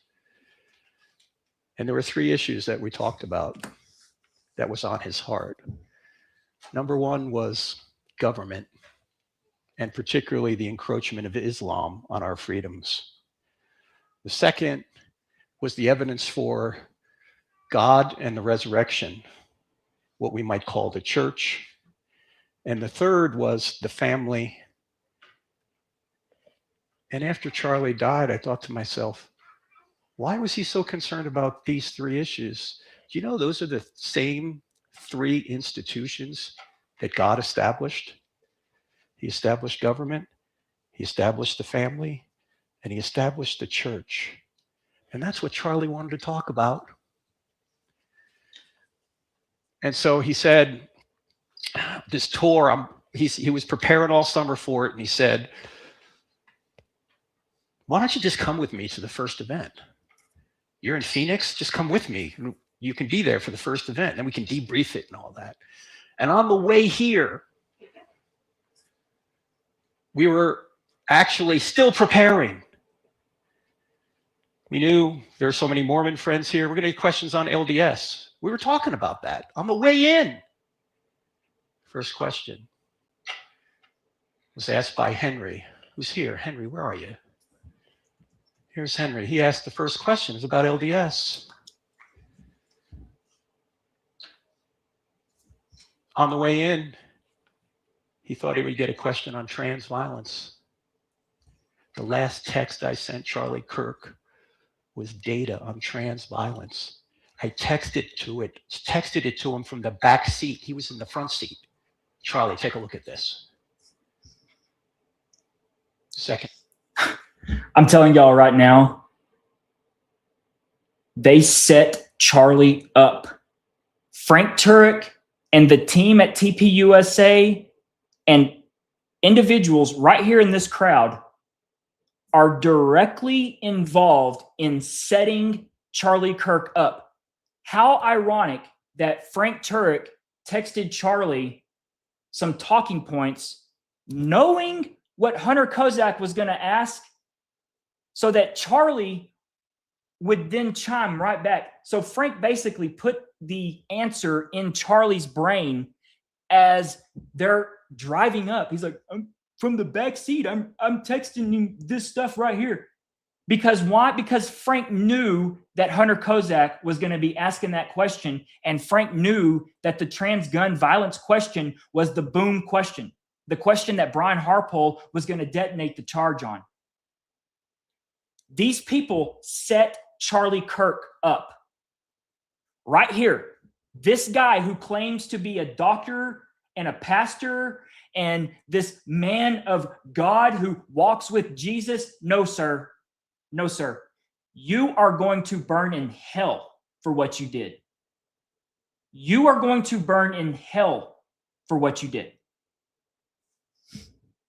And there were 3 issues that we talked about that was on his heart. Number 1 was government, and particularly the encroachment of Islam on our freedoms. The second was the evidence for God and the resurrection, what we might call the church. And the third was the family. And after Charlie died, I thought to myself, why was he so concerned about these 3 issues? Do you know those are the same 3 institutions that God established? He established government, he established the family, and he established the church. And that's what Charlie wanted to talk about. And so he said, this tour, he was preparing all summer for it, and he said, why don't you just come with me to the first event? You're in Phoenix, just come with me. You can be there for the first event, and we can debrief it and all that. And on the way here, we were actually still preparing. We knew there are so many Mormon friends here. We're going to get questions on LDS. We were talking about that on the way in. First question was asked by Henry, who's here. Henry, where are you? Here's Henry. He asked the first question. It's about LDS. On the way in, he thought he would get a question on trans violence. The last text I sent Charlie Kirk was data on trans violence. I texted it to him from the back seat. He was in the front seat. Charlie, take a look at this. Second. I'm telling y'all right now, they set Charlie up. Frank Turek and the team at TPUSA and individuals right here in this crowd are directly involved in setting Charlie Kirk up. How ironic that Frank Turek texted Charlie some talking points, knowing what Hunter Kozak was going to ask, so that Charlie would then chime right back. So Frank basically put the answer in Charlie's brain as they're driving up. He's like, from the back seat. I'm texting him this stuff right here. Because why? Because Frank knew that Hunter Kozak was going to be asking that question. And Frank knew that the trans gun violence question was the boom question. The question that Brian Harpole was going to detonate the charge on. These people set Charlie Kirk up. Right here. This guy who claims to be a doctor and a pastor and this man of God who walks with Jesus. No, sir. No, sir. You are going to burn in hell for what you did. You are going to burn in hell for what you did.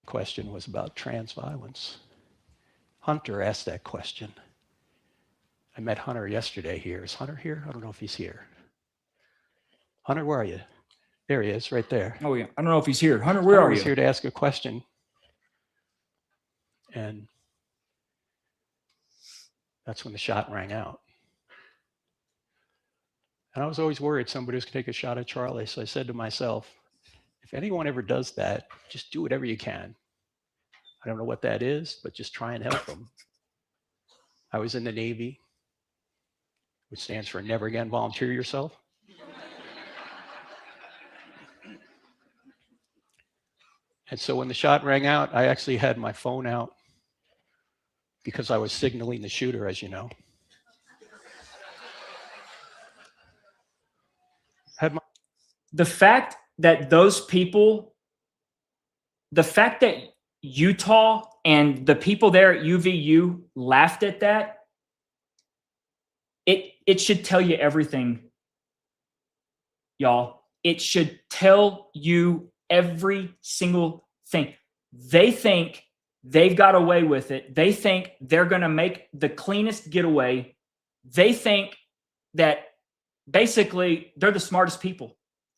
Question was about trans violence. Hunter asked that question. I met Hunter yesterday here. Is Hunter here? I don't know if he's here. Hunter, where are you? There he is, right there. Oh, yeah. I don't know if he's here. Hunter, where are you? He's here to ask a question. And that's when the shot rang out. And I was always worried somebody was going to take a shot at Charlie. So I said to myself, if anyone ever does that, just do whatever you can. I don't know what that is, but just try and help them. I was in the Navy, which stands for Never Again Volunteer Yourself. And so when the shot rang out, I actually had my phone out because I was signaling the shooter, as you know. The fact that those people, the fact that Utah and the people there at UVU laughed at that, it should tell you everything, y'all. It should tell you every single thing. They think they've got away with it. They think they're going to make the cleanest getaway. They think that basically they're the smartest people.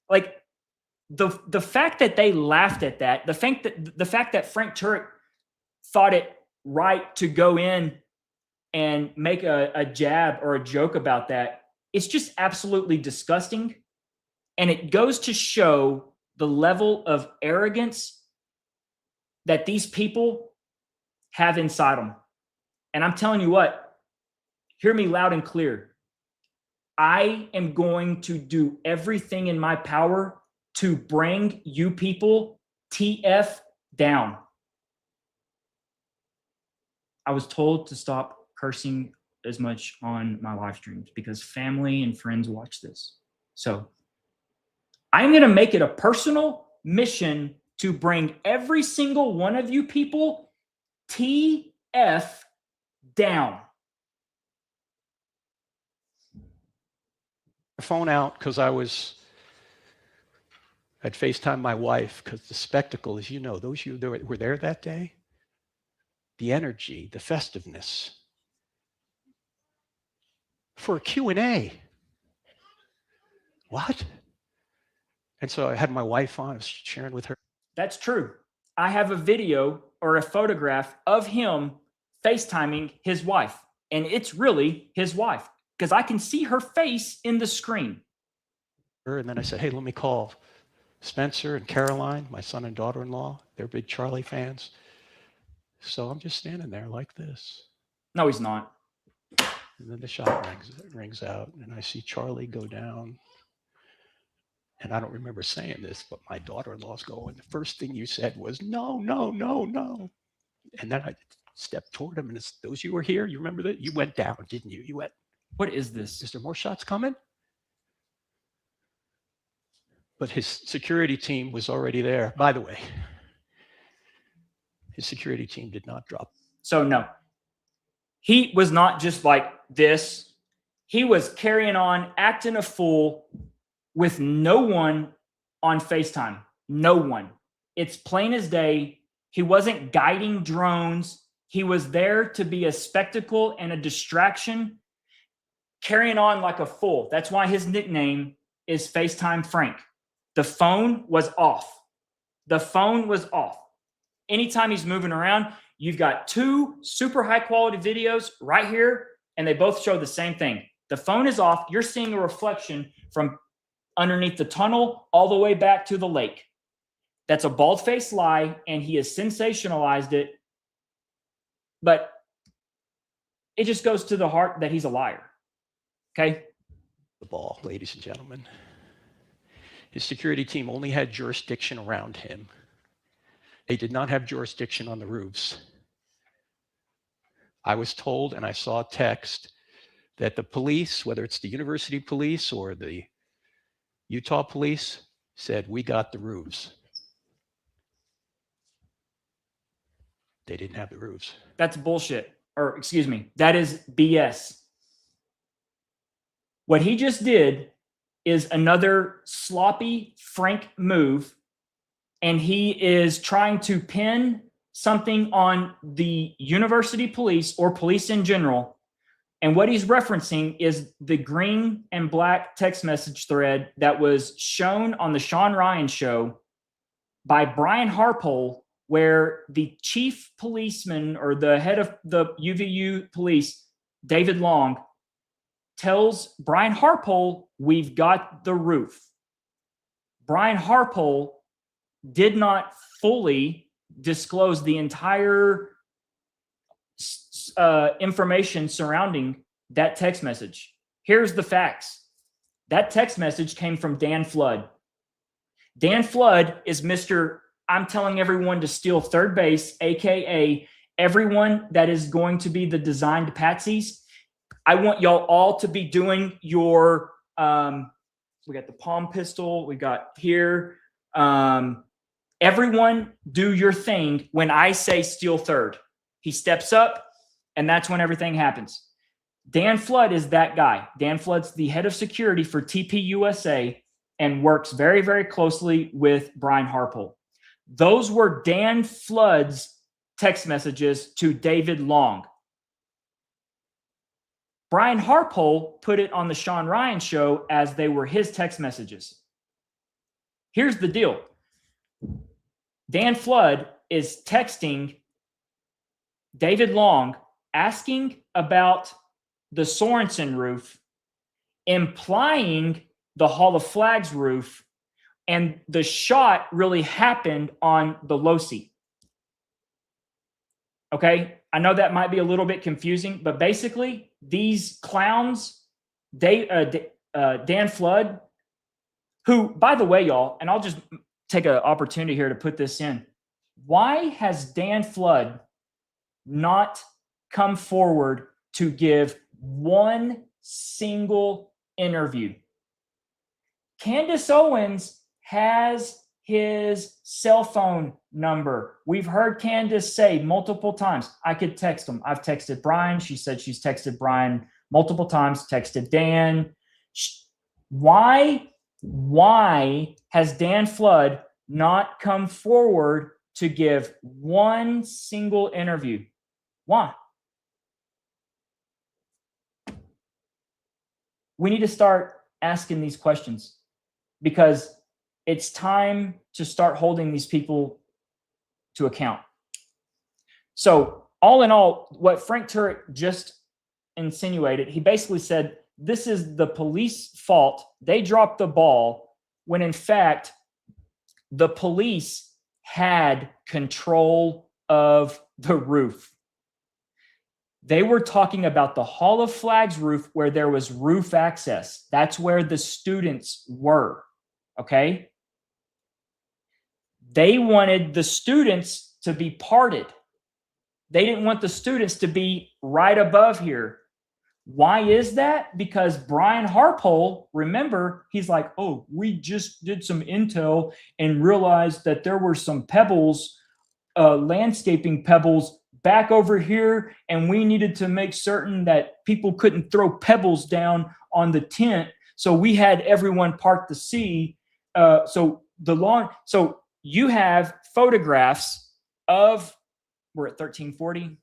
Like the fact that they laughed at that, the fact that Frank Turk thought it right to go in and make a jab or a joke about that, it's just absolutely disgusting. And it goes to show the level of arrogance that these people have inside them. And I'm telling you what, hear me loud and clear. I am going to do everything in my power to bring you people TF down. I was told to stop cursing as much on my live streams because family and friends watch this. So I'm going to make it a personal mission to bring every single one of you people TF down. Phone out because I'd FaceTime my wife because the spectacle, as you know, those you that were there that day, the energy, the festiveness for a Q&A. What? And so I had my wife on, I was sharing with her. That's true. I have a video or a photograph of him FaceTiming his wife, and it's really his wife because I can see her face in the screen. And then I said, hey, let me call Spencer and Caroline, my son and daughter-in-law. They're big Charlie fans. So I'm just standing there like this. No, he's not. And then the shot rings out, and I see Charlie go down. And I don't remember saying this, but my daughter-in-law's going, the first thing you said was, no, no, no, no. And then I stepped toward him, and it's, those you were here, you remember that? You went down, didn't you? You went, what is this? Is there more shots coming? But his security team was already there. By the way, his security team did not drop. So no, he was not just like this. He was carrying on, acting a fool with no one on FaceTime. No one. It's plain as day. He wasn't guiding drones. He was there to be a spectacle and a distraction, carrying on like a fool. That's why his nickname is FaceTime Frank. The phone was off. The phone was off. Anytime he's moving around, you've got two super high quality videos right here, and they both show the same thing. The phone is off. You're seeing a reflection from underneath the tunnel all the way back to the lake. That's a bald-faced lie, and he has sensationalized it. But it just goes to the heart that he's a liar. Okay? The ball, ladies and gentlemen. His security team only had jurisdiction around him. They did not have jurisdiction on the roofs. I was told, and I saw a text, that the police, whether it's the university police or the Utah police, said, we got the roofs. They didn't have the roofs. That's bullshit. Or, excuse me, that is BS. What he just did is another sloppy Frank move, and he is trying to pin something on the university police or police in general. And what he's referencing is the green and black text message thread that was shown on the Sean Ryan show by Brian Harpole, where the chief policeman or the head of the UVU police, David Long, tells Brian Harpole, we've got the roof. Brian Harpole did not fully disclose the entire information surrounding that text message. Here's the facts. That text message came from Dan Flood. Dan Flood is Mr. I'm telling everyone to steal third base, AKA everyone that is going to be the designed patsies. I want y'all all to be doing your, we got the palm pistol, we got here. Everyone do your thing when I say steal third. He steps up, and that's when everything happens. Dan Flood is that guy. Dan Flood's the head of security for TPUSA and works very, very closely with Brian Harpole. Those were Dan Flood's text messages to David Long. Brian Harpole put it on the Sean Ryan show as they were his text messages. Here's the deal. Dan Flood is texting David Long asking about the Sorensen roof, implying the Hall of Flags roof, and the shot really happened on the Losi. Okay, I know that might be a little bit confusing, but basically these clowns, Dan Flood, who, by the way, y'all, and I'll just take an opportunity here to put this in. Why has Dan Flood not come forward to give one single interview? Candace Owens has his cell phone number. We've heard Candace say multiple times, I could text him. I've texted Brian. She said she's texted Brian multiple times, texted Dan. Why has Dan Flood not come forward to give one single interview? Why? We need to start asking these questions because it's time to start holding these people to account. So, all in all, what Frank Turk just insinuated, he basically said, this is the police fault. They dropped the ball when, in fact, the police had control of the roof. They were talking about the Hall of Flags roof where there was roof access. That's where the students were, okay? They wanted the students to be parted. They didn't want the students to be right above here. Why is that? Because Brian Harpole, remember, he's like, oh, we just did some intel and realized that there were some pebbles, landscaping pebbles back over here, and we needed to make certain that people couldn't throw pebbles down on the tent. So we had everyone park the sea. So you have photographs of, we're at 1340.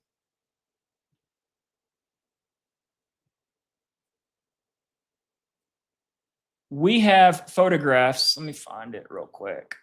We have photographs. Let me find it real quick.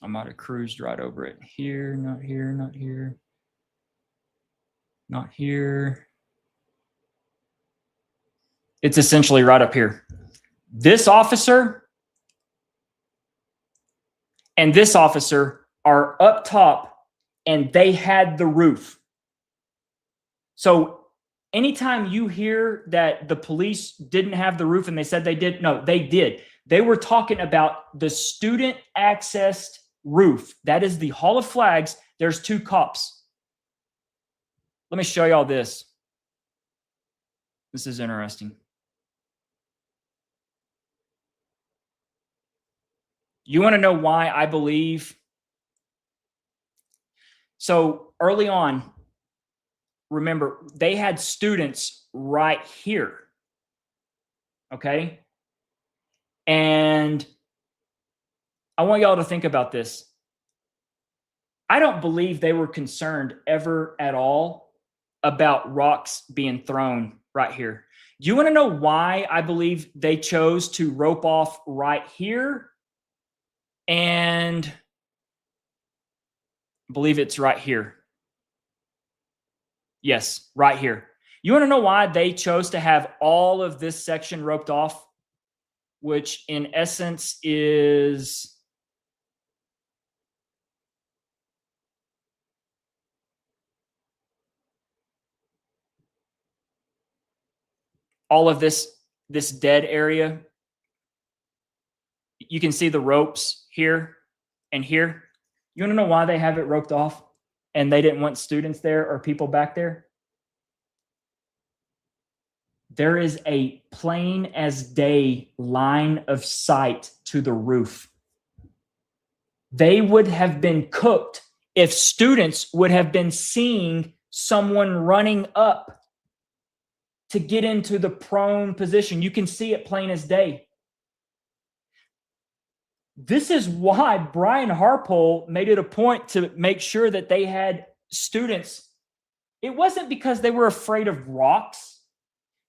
I might have cruised right over it. Here, not here, not here. Not here. It's essentially right up here. This officer and this officer are up top, and they had the roof. So anytime you hear that the police didn't have the roof and they said they did, no, they did. They were talking about the student accessed roof. That is the Hall of Flags. There's 2 cops. Let me show y'all this. This is interesting. You want to know why I believe? So early on, remember, they had students right here. Okay? And I want y'all to think about this. I don't believe they were concerned ever at all about rocks being thrown right here. You want to know why I believe they chose to rope off right here? And I believe it's right here. Yes, right here. You want to know why they chose to have all of this section roped off, which in essence is all of this dead area? You can see the ropes here and here. You want to know why they have it roped off and they didn't want students there or people back there? There is a plain as day line of sight to the roof. They would have been cooked if students would have been seeing someone running up to get into the prone position. You can see it plain as day. This is why Brian Harpole made it a point to make sure that they had students. It wasn't because they were afraid of rocks.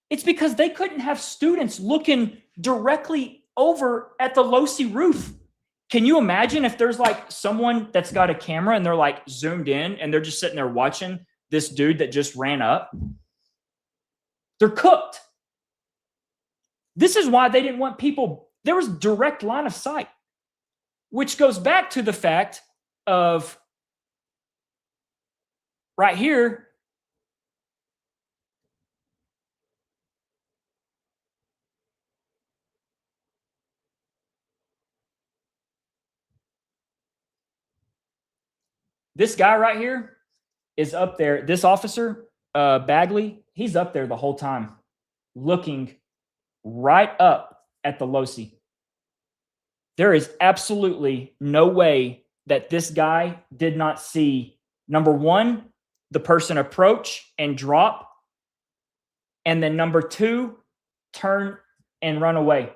It's because they couldn't have students looking directly over at the Losi roof. Can you imagine if there's like someone that's got a camera and they're like zoomed in and they're just sitting there watching this dude that just ran up? They're cooked. This is why they didn't want people. There was direct line of sight, which goes back to the fact of right here. This guy right here is up there. This officer, Bagley, he's up there the whole time looking right up at the Losi. There is absolutely no way that this guy did not see, number one, the person approach and drop, and then number two, turn and run away.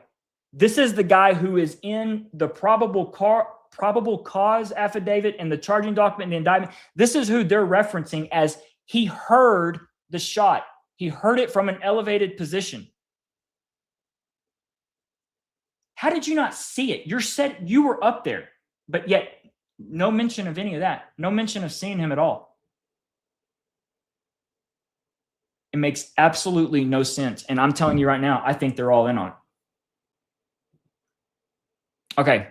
This is the guy who is in the probable cause affidavit and the charging document and the indictment. This is who they're referencing as he heard the shot. He heard it from an elevated position. How did you not see it? You were up there, but yet no mention of any of that. No mention of seeing him at all. It makes absolutely no sense. And I'm telling you right now, I think they're all in on it. Okay.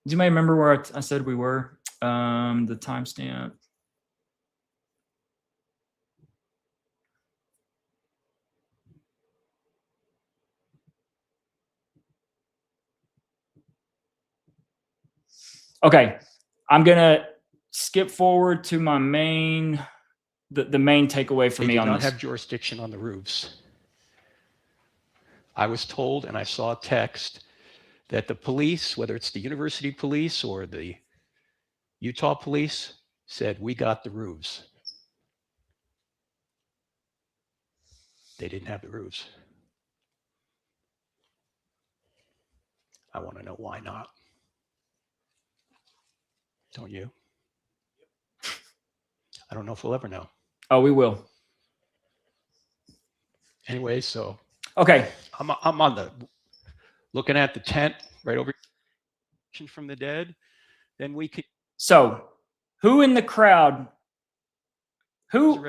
Do you may remember where I said we were? The timestamp. Okay, I'm gonna skip forward to my main, the main takeaway for me on this. They did not have jurisdiction on the roofs. I was told, and I saw a text, that the police, whether it's the university police or the Utah police, said, we got the roofs. They didn't have the roofs. I want to know why not. Don't you? I don't know if we'll ever know. Oh, we will. Anyway, so okay, I'm on the looking at the tent right over from the dead, then we could. So, who in the crowd, who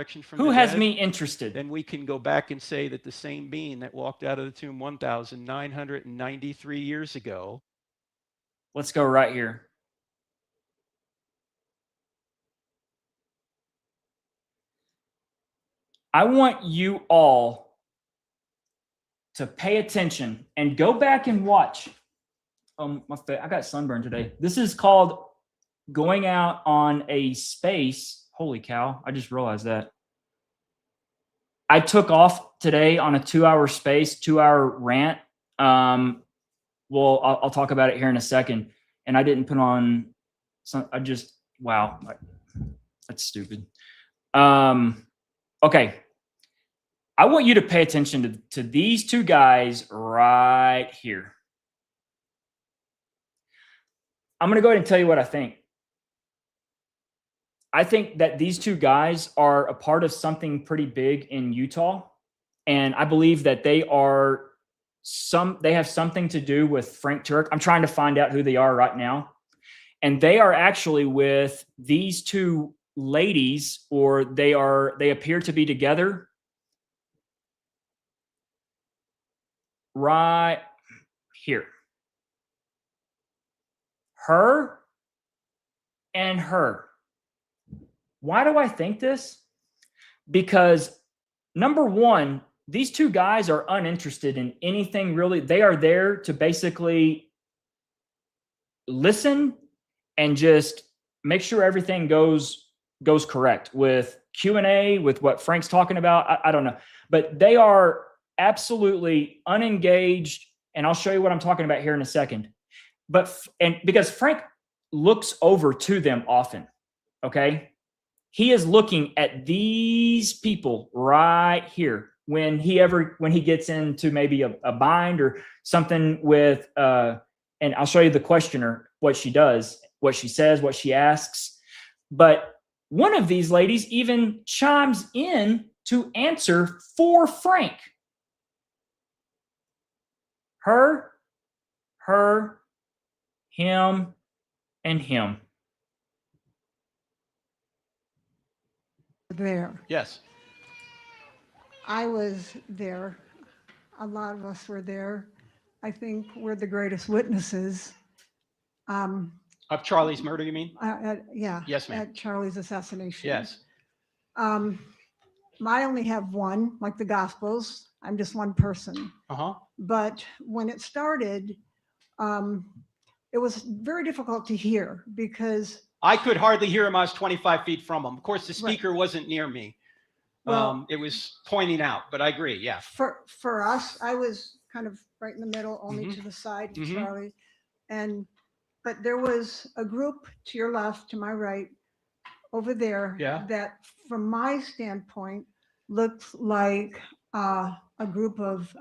has dead, me interested? Then we can go back and say that the same being that walked out of the tomb 1,993 years ago. Let's go right here. I want you all to pay attention and go back and watch. I got sunburned today. This is called going out on a space. Holy cow, I just realized that. I took off today on a 2-hour space, 2-hour rant. Well, I'll talk about it here in a second. And I didn't put on some, wow, that's stupid. Okay. I want you to pay attention to these two guys right here. I'm going to go ahead and tell you what I think. I think that these two guys are a part of something pretty big in Utah. And I believe that they have something to do with Frank Turk. I'm trying to find out who they are right now. And they are actually with these two ladies, or they appear to be together right here. Her and her. Why do I think this? Because number one, these two guys are uninterested in anything really. They are there to basically listen and just make sure everything goes correct with Q&A, with what Frank's talking about. I don't know, but they are absolutely unengaged. And I'll show you what I'm talking about here in a second. And because Frank looks over to them often, okay? He is looking at these people right here when he gets into maybe a bind or something with, and I'll show you the questioner, what she does, what she says, what she asks. But one of these ladies even chimes in to answer for Frank. Her, him, and him. There. Yes. I was there. A lot of us were there. I think we're the greatest witnesses. Of Charlie's murder, you mean? Yeah. Yes, ma'am. At Charlie's assassination. Yes. I only have one, like the Gospels. I'm just one person. Uh-huh. But when it started, it was very difficult to hear because I could hardly hear him. I was 25 feet from him. Of course, the speaker wasn't near me. Well, it was pointing out, but I agree. Yeah. For us, I was kind of right in the middle, only to the side to Charlie. But there was a group to your left, to my right, over there, that from my standpoint looked like a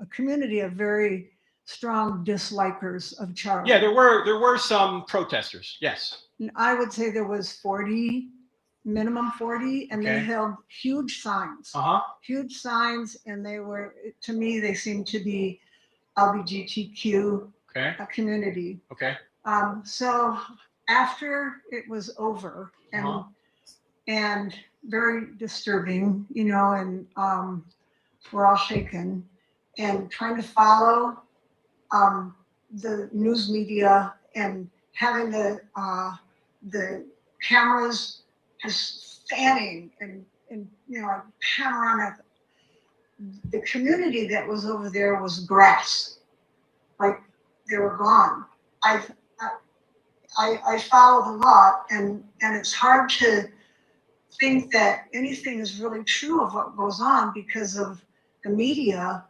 community of very strong dislikers of Charlie. Yeah, there were some protesters. Yes. I would say there was 40, minimum 40, and they held huge signs. Huge signs, and they were, to me, they seemed to be LGBTQ community. Okay. So after it was over, and very disturbing, and we're all shaken and trying to follow the news media and having the cameras just fanning and panoramic. The community that was over there was grass, like they were gone. I followed a lot, and it's hard to think that anything is really true of what goes on because of the media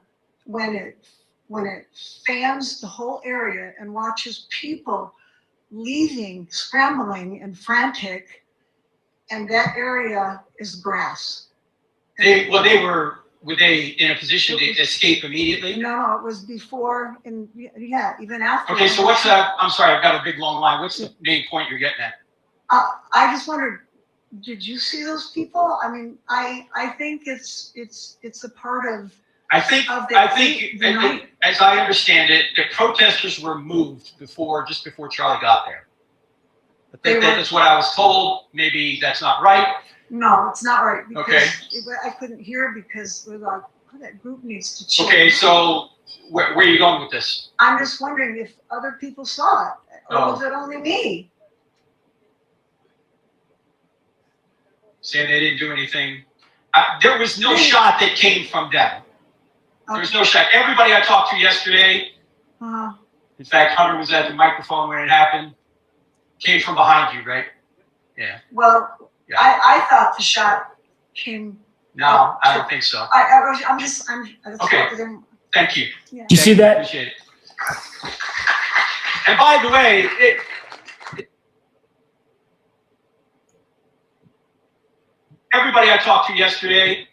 when it fans the whole area and watches people leaving, scrambling and frantic, and that area is grass. Were they in a position to escape immediately? No, it was before, and even after. Okay, so what's that? I'm sorry, I've got a big long line. What's the main point you're getting at? I just wondered, did you see those people? I mean, I think it's a part of I think, as I understand it, the protesters were moved just before Charlie got there. That's what I was told. Maybe that's not right. No, it's not right. Because Okay. I couldn't hear because we're like, oh, that group needs to change. Okay, so where are you going with this? I'm just wondering if other people saw it, or was it only me? Saying they didn't do anything. There was no shot that came from them. There was no shot. Everybody I talked to yesterday, in fact, Hunter was at the microphone when it happened, came from behind you, right? Yeah. Well, yeah. I thought the shot came. No, I don't think so. I'm okay. Thank you. Yeah. Do you see that? Appreciate it. And by the way, everybody I talked to yesterday.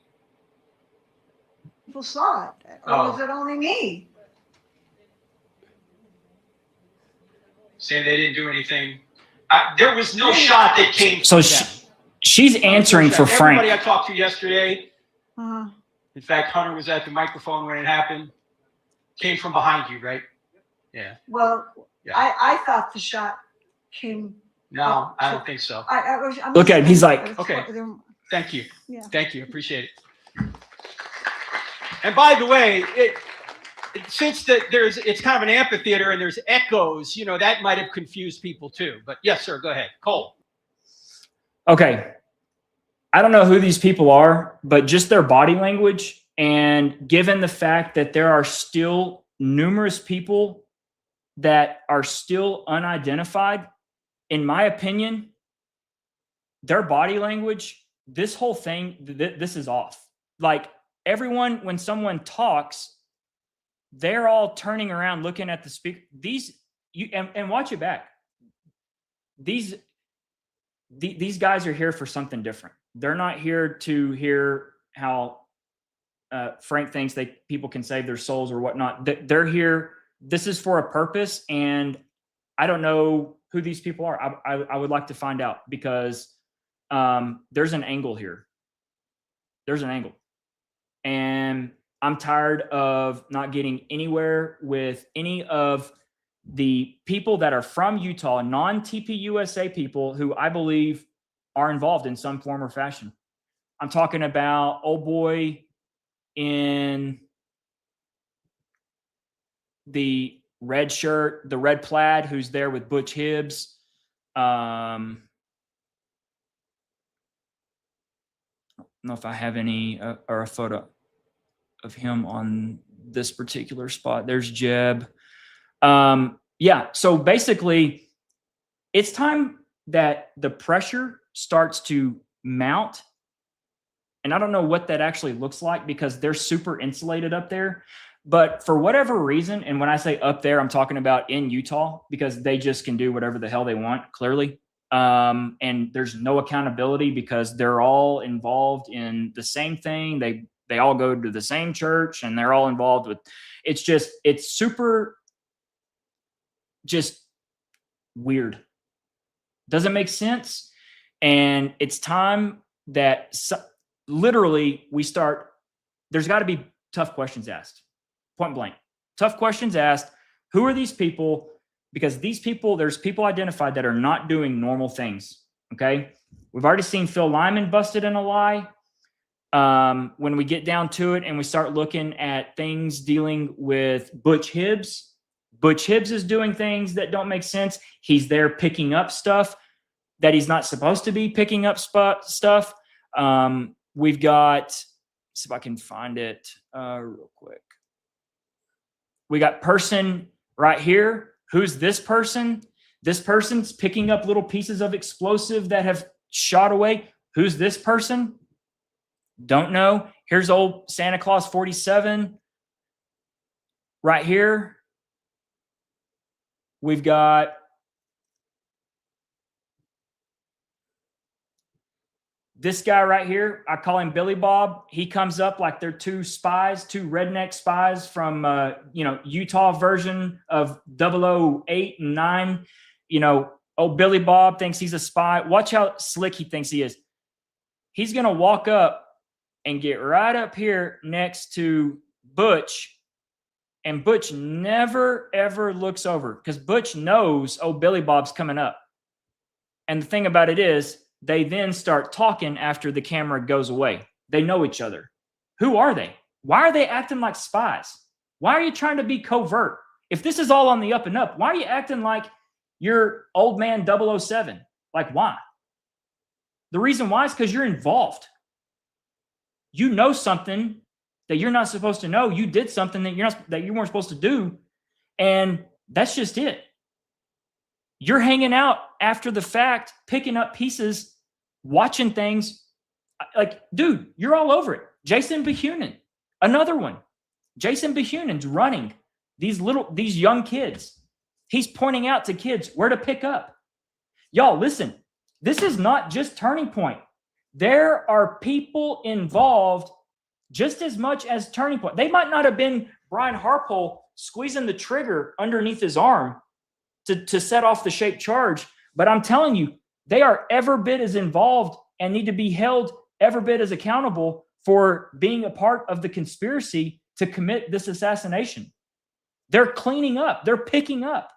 People saw it. Or was it only me? Saying they didn't do anything. There was no shot that came so from them. She's answering for Frank. Everybody I talked to yesterday. In fact, Hunter was at the microphone when it happened. Came from behind you, right? Yeah. Well, yeah. I thought the shot came. No, I don't think so. Look at him. He's like, okay. Thank you. Yeah. Thank you. Appreciate it. And by the way, since it's kind of an amphitheater and there's echoes, that might have confused people too. But yes, sir. Go ahead, Cole. Okay. I don't know who these people are, but just their body language, and given the fact that there are still numerous people that are still unidentified, in my opinion, their body language, this whole thing, this is off. Like everyone, when someone talks, they're all turning around looking at the speaker. And watch it back. These guys are here for something different. They're not here to hear how Frank thinks people can save their souls or whatnot. They're here. This is for a purpose, and I don't know who these people are. I would like to find out, because there's an angle here. There's an angle, and I'm tired of not getting anywhere with any of the people that are from Utah, non-TPUSA people who I believe are involved in some form or fashion. I'm talking about old boy in the red shirt, the red plaid, who's there with Butch Hibbs. I don't know if I have any or a photo of him on this particular spot. There's Jeb. Yeah, so basically it's time that the pressure starts to mount. And I don't know what that actually looks like, because they're super insulated up there. But for whatever reason, and when I say up there, I'm talking about in Utah, because they just can do whatever the hell they want, clearly. And there's no accountability, because they're all involved in the same thing. They all go to the same church, and they're all involved with, it's super just weird. Doesn't make sense. And it's time that literally there's got to be tough questions asked, point blank. Tough questions asked. Who are these people? Because there's people identified that are not doing normal things. Okay. We've already seen Phil Lyman busted in a lie. When we get down to it and we start looking at things dealing with Butch Hibbs is doing things that don't make sense. He's there picking up stuff that he's not supposed to be picking up stuff. We've got, see if I can find it real quick. We got person right here. Who's this person? This person's picking up little pieces of explosive that have shot away. Who's this person? Don't know. Here's old Santa Claus 47. Right here, we've got this guy right here. I call him Billy Bob. He comes up like they're two redneck spies from, Utah version of 008 and 9. Old Billy Bob thinks he's a spy. Watch how slick he thinks he is. He's going to walk up and get right up here next to Butch, and Butch never, ever looks over because Butch knows, oh, Billy Bob's coming up. And the thing about it is, they then start talking after the camera goes away. They know each other. Who are they? Why are they acting like spies? Why are you trying to be covert? If this is all on the up and up, why are you acting like you're old man 007? Like, why? The reason why is because you're involved. You know something that you're not supposed to know. You did something that you weren't supposed to do, and that's just it. You're hanging out after the fact, picking up pieces, watching things. Like, dude, you're all over it. Jason Behunin, another one. Jason Behunen's running these young kids. He's pointing out to kids where to pick up. Y'all, listen, this is not just Turning Point. There are people involved just as much as Turning Point. They might not have been Brian Harpole squeezing the trigger underneath his arm to set off the shape charge, but I'm telling you, they are every bit as involved and need to be held every bit as accountable for being a part of the conspiracy to commit this assassination. They're cleaning up. They're picking up.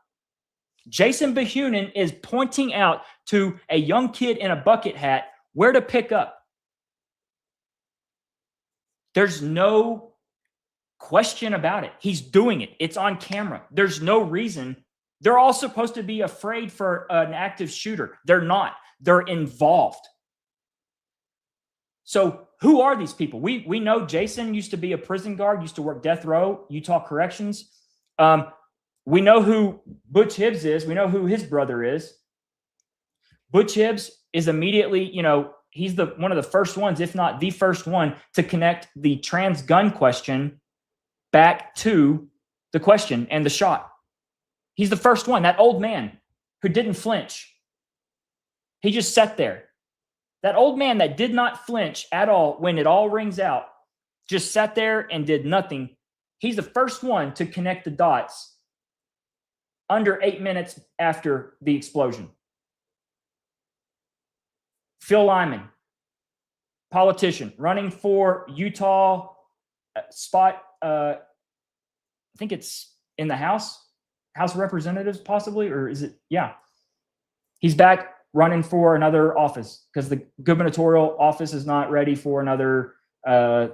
Jason Behunin is pointing out to a young kid in a bucket hat where to pick up. There's no question about it. He's doing it. It's on camera. There's no reason. They're all supposed to be afraid for an active shooter. They're not. They're involved. So who are these people? We know Jason used to be a prison guard, used to work death row, Utah Corrections. We know who Butch Hibbs is. We know who his brother is. Butch Hibbs is immediately, he's one of the first ones, if not the first one, to connect the trans gun question back to the question and the shot. He's the first one, that old man who didn't flinch. He just sat there. That old man that did not flinch at all when it all rings out, just sat there and did nothing. He's the first one to connect the dots under 8 minutes after the explosion. Phil Lyman, politician, running for Utah spot, I think it's in the House of Representatives possibly, or is it? Yeah. He's back running for another office because the gubernatorial office is not ready for another 2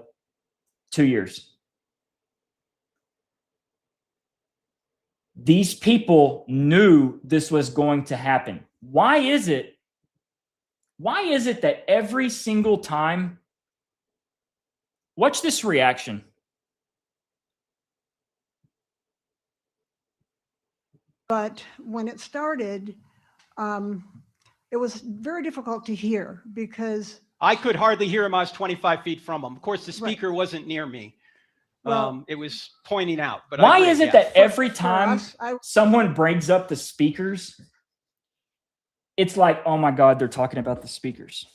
years. These people knew this was going to happen. Why is it that every single time, watch this reaction. But when it started, it was very difficult to hear because I could hardly hear him. I was 25 feet from him. Of course, the speaker wasn't near me. It was pointing out. But why is it that every time someone brings up the speakers, it's like, oh my God, they're talking about the speakers.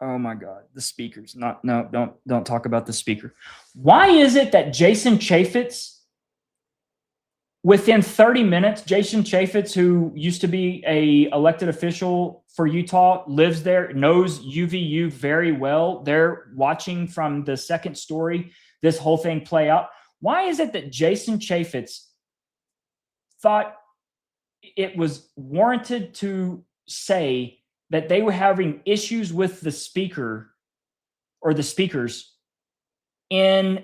Oh my God, the speakers. Don't talk about the speaker. Why is it that Jason Chaffetz, within 30 minutes, Jason Chaffetz, who used to be an elected official for Utah, lives there, knows UVU very well. They're watching from the second story this whole thing play out. Why is it that Jason Chaffetz thought it was warranted to say that they were having issues with the speaker or the speakers in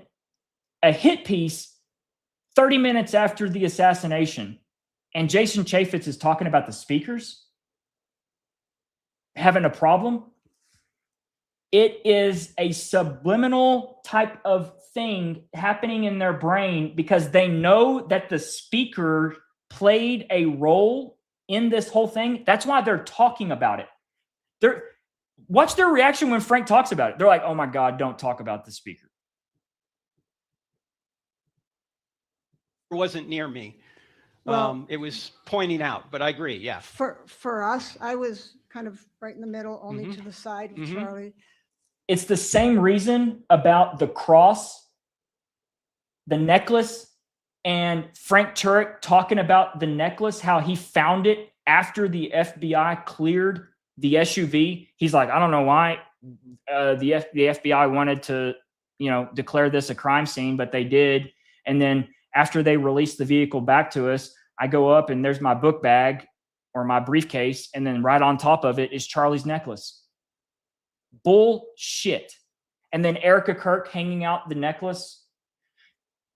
a hit piece 30 minutes after the assassination, and Jason Chaffetz is talking about the speakers having a problem? It is a subliminal type of thing happening in their brain because they know that the speaker played a role in this whole thing. That's why they're talking about it. Watch their reaction when Frank talks about it. They're like, oh my God, don't talk about the speaker. Wasn't near me. It was pointing out, but I agree. Yeah. For us, I was kind of right in the middle, only to the side of Charlie. It's the same reason about the cross, the necklace, and Frank Turek talking about the necklace, how he found it after the FBI cleared the SUV. He's like, I don't know why the FBI wanted to declare this a crime scene, but they did. And then after they released the vehicle back to us, I go up and there's my book bag or my briefcase. And then right on top of it is Charlie's necklace. Bullshit. And then Erica Kirk hanging out the necklace.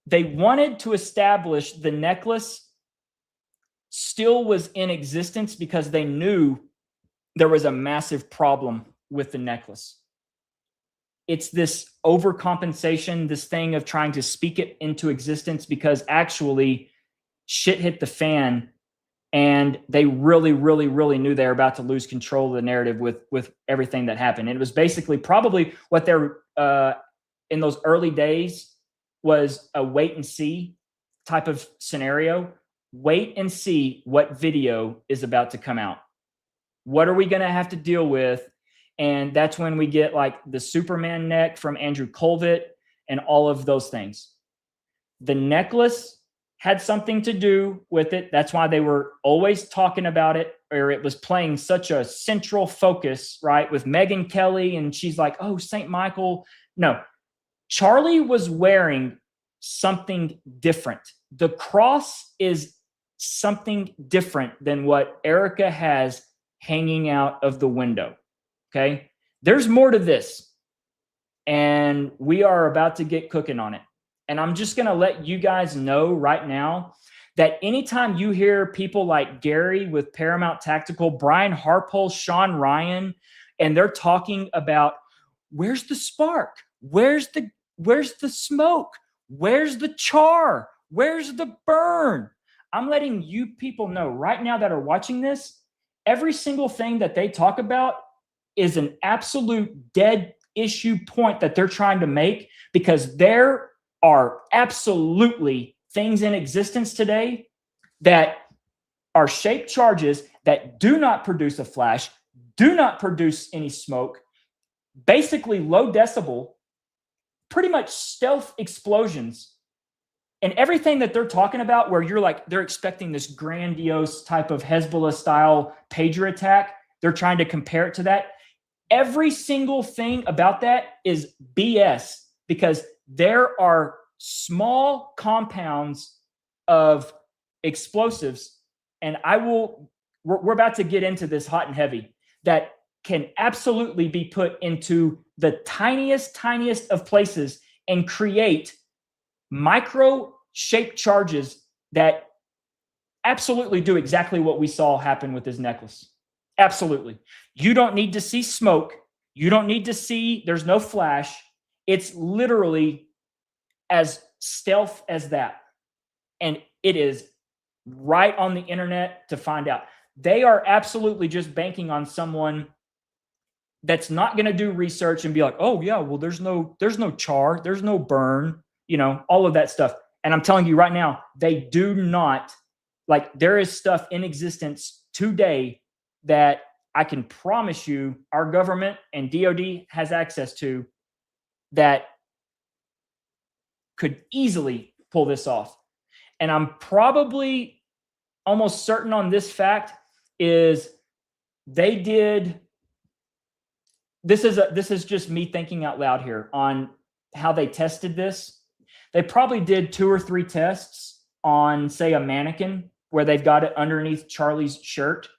They wanted to establish the necklace still was in existence because they knew there was a massive problem with the necklace. It's this overcompensation, this thing of trying to speak it into existence because actually shit hit the fan and they really, really, really knew they were about to lose control of the narrative with everything that happened. And it was basically probably what they're in those early days was a wait and see type of scenario. Wait and see what video is about to come out. What are we going to have to deal with? And that's when we get like the Superman neck from Andrew Colvett and all of those things. The necklace had something to do with it. That's why they were always talking about it, or it was playing such a central focus, right? With Megyn Kelly, and she's like, oh, St. Michael. No, Charlie was wearing something different. The cross is something different than what Erica has hanging out of the window. Okay. There's more to this. And we are about to get cooking on it. And I'm just going to let you guys know right now that anytime you hear people like Gary with Paramount Tactical, Brian Harpole, Sean Ryan, and they're talking about where's the spark? Where's the smoke? Where's the char? Where's the burn? I'm letting you people know right now that are watching this, every single thing that they talk about is an absolute dead issue point that they're trying to make, because there are absolutely things in existence today that are shaped charges that do not produce a flash, do not produce any smoke, basically low decibel, pretty much stealth explosions. And everything that they're talking about where you're like, they're expecting this grandiose type of Hezbollah style pager attack. They're trying to compare it to that. Every single thing about that is BS, because there are small compounds of explosives, and we're about to get into this hot and heavy, that can absolutely be put into the tiniest of places and create micro-shaped charges that absolutely do exactly what we saw happen with this necklace. Absolutely. You don't need to see smoke. You don't need to see, there's no flash. It's literally as stealth as that. And it is right on the internet to find out. They are absolutely just banking on someone that's not going to do research and be like, oh yeah, well, there's no char, there's no burn, all of that stuff. And I'm telling you right now, they do not, like, there is stuff in existence today that I can promise you our government and DOD has access to that could easily pull this off. And I'm probably almost certain on this fact is they did, this is just me thinking out loud here on how they tested this. They probably did 2 or 3 tests on, say, a mannequin where they've got it underneath Charlie's shirt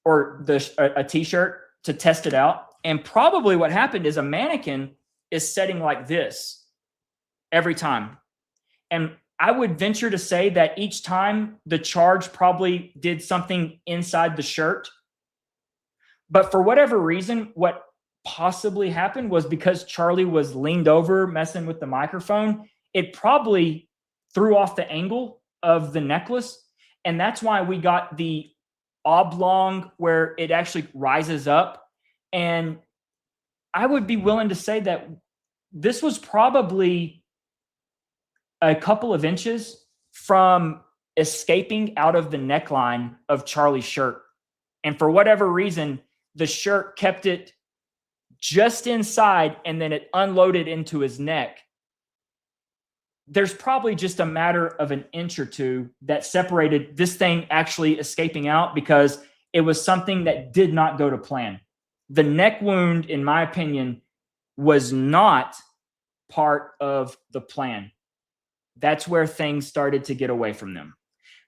or a t-shirt to test it out. And probably what happened is a mannequin is setting like this every time. And I would venture to say that each time the charge probably did something inside the shirt. But for whatever reason, what possibly happened was because Charlie was leaned over messing with the microphone, it probably threw off the angle of the necklace. And that's why we got the oblong where it actually rises up. And I would be willing to say that this was probably a couple of inches from escaping out of the neckline of Charlie's shirt. And for whatever reason, the shirt kept it just inside and then it unloaded into his neck. There's probably just a matter of an inch or two that separated this thing actually escaping out, because it was something that did not go to plan. The neck wound, in my opinion, was not part of the plan. That's where things started to get away from them.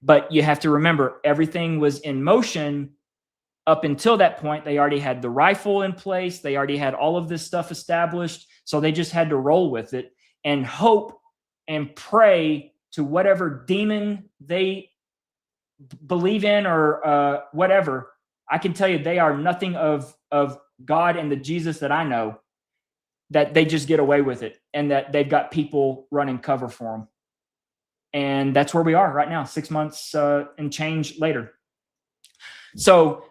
But you have to remember, everything was in motion up until that point. They already had the rifle in place. They already had all of this stuff established. So they just had to roll with it and hope and pray to whatever demon they believe in or whatever. I can tell you they are nothing of God and the Jesus that I know, that they just get away with it and that they've got people running cover for them. And that's where we are right now, 6 months and change later. So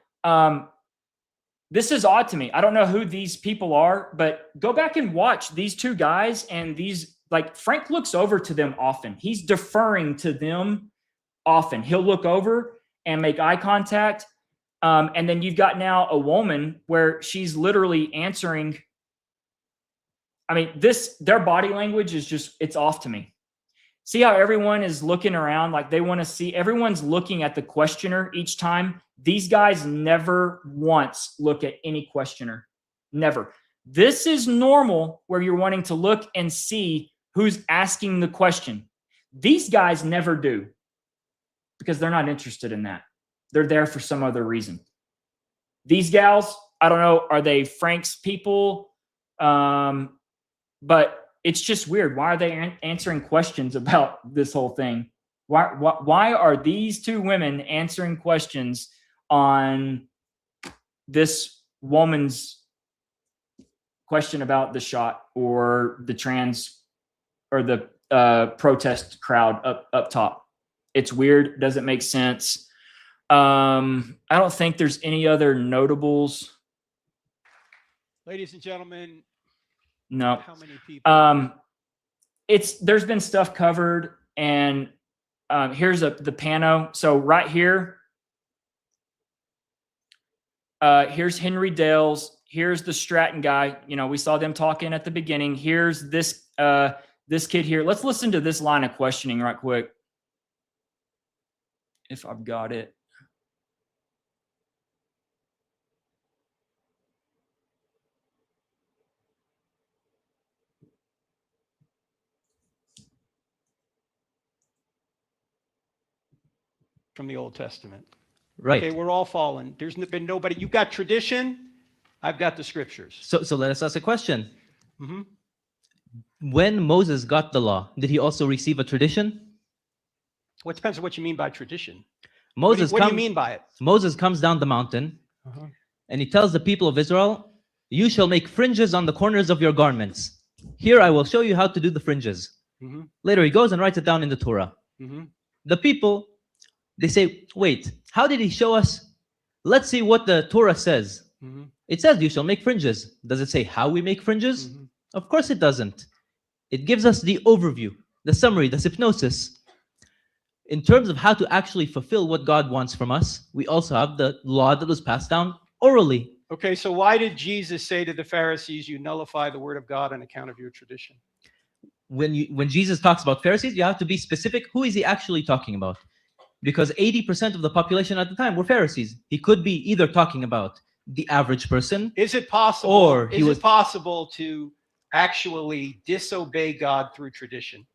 this is odd to me. I don't know who these people are, but go back and watch these two guys, and these, like, Frank looks over to them often. He's deferring to them often. He'll look over and make eye contact. And then you've got now a woman where she's literally answering. I mean, their body language is just, it's off to me. See how everyone is looking around like they want to see, everyone's looking at the questioner each time. These guys never once look at any questioner. Never. This is normal where you're wanting to look and see who's asking the question. These guys never do because they're not interested in that. They're there for some other reason. These gals, I don't know, are they Frank's people? But it's just weird. Why are they answering questions about this whole thing? Why are these two women answering questions on this woman's question about the shot or the trans or the protest crowd up top? It's weird. Doesn't make sense. I don't think there's any other notables. Ladies and gentlemen. No. How many people? There's been stuff covered, and here's the pano. So right here, here's Henry Dales. Here's the Stratton guy. You know, we saw them talking at the beginning. Here's this kid here. Let's listen to this line of questioning right quick, if I've got it. From the Old Testament. Right. Okay, we're all fallen. There's been nobody. You've got tradition. I've got the scriptures. So let us ask a question. Mm-hmm. When Moses got the law, did he also receive a tradition? Well, it depends on what you mean by tradition. What do you mean by it? Moses comes down the mountain and he tells the people of Israel, you shall make fringes on the corners of your garments. Here I will show you how to do the fringes. Mm-hmm. Later he goes and writes it down in the Torah. Mm-hmm. The people, they say, wait, how did he show us? Let's see what the Torah says. Mm-hmm. It says you shall make fringes. Does it say how we make fringes? Mm-hmm. Of course it doesn't. It gives us the overview, the summary, the hypnosis. In terms of how to actually fulfill what God wants from us, we also have the law that was passed down orally. Okay, so why did Jesus say to the Pharisees, you nullify the word of God on account of your tradition? When Jesus talks about Pharisees, you have to be specific. Who is he actually talking about? Because 80% of the population at the time were Pharisees. He could be either talking about the average person. Is it possible? Or is it possible to actually disobey God through tradition?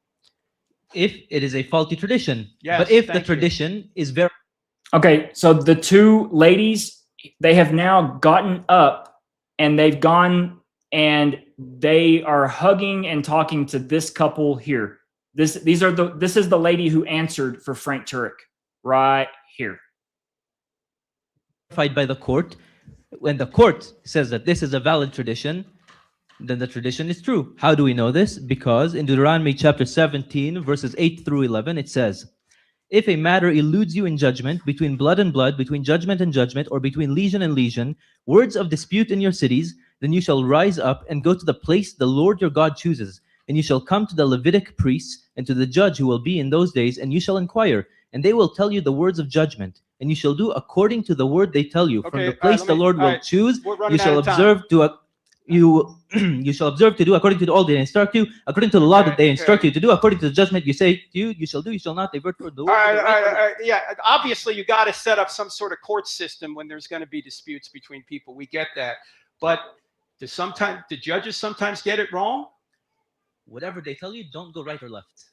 If it is a faulty tradition. Yes, but if the tradition is very... Okay, so the two ladies, they have now gotten up and they've gone and they are hugging and talking to this couple here. This is the lady who answered for Frank Turek right here. By the court. When the court says that this is a valid tradition, then the tradition is true. How do we know this? Because in Deuteronomy chapter 17, verses 8 through 11, it says, if a matter eludes you in judgment, between blood and blood, between judgment and judgment, or between legion and legion, words of dispute in your cities, then you shall rise up and go to the place the Lord your God chooses. And you shall come to the Levitic priests and to the judge who will be in those days, and you shall inquire, and they will tell you the words of judgment. And you shall do according to the word they tell you. From the place the Lord will choose, you shall observe to you shall observe to do according to all they instruct you, according to the law that they instruct you to do, according to the judgment you say to you, you shall do, you shall not divert from the word. Yeah, obviously you got to set up some sort of court system when there's going to be disputes between people. We get that, but do judges sometimes get it wrong? whatever they tell you, don't go right or left.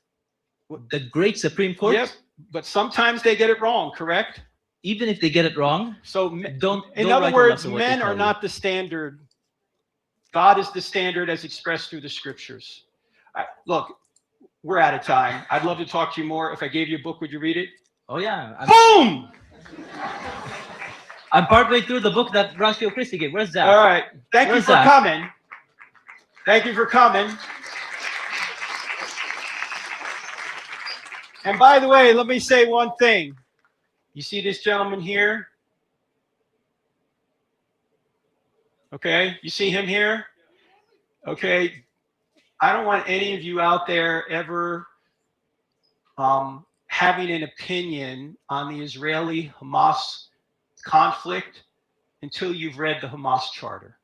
The great Supreme Court. Yep, but sometimes they get it wrong, correct? Even if they get it wrong, So don't. In don't other write or left words, on what they men tell are you. not the standard. God is the standard as expressed through the scriptures. Look, we're out of time. I'd love to talk to you more. If I gave you a book, would you read it? Oh yeah. Boom! I'm partway through the book that Ratio Christie gave. Where's that? All right. Thank you for coming. Thank you for coming. And by the way, let me say one thing. You see this gentleman here? Okay, you see him here? Okay, I don't want any of you out there ever having an opinion on the Israeli-Hamas conflict until you've read the Hamas charter.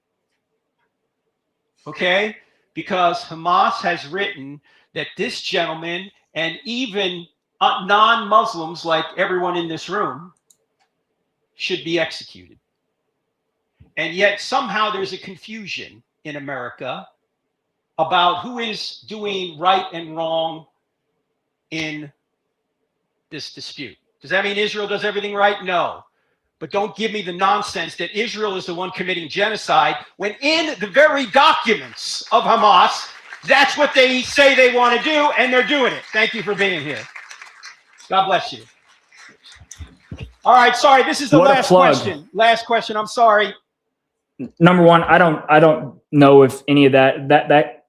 Okay? Because Hamas has written that this gentleman and even non-Muslims like everyone in this room should be executed. And yet somehow there's a confusion in America about who is doing right and wrong in this dispute. Does that mean Israel does everything right? No. But don't give me the nonsense that Israel is the one committing genocide when in the very documents of Hamas, that's what they say they want to do, and they're doing it. Thank you for being here. God bless you. All right, sorry, this is the last question. Last question, I'm sorry. Number one, I don't know if any of that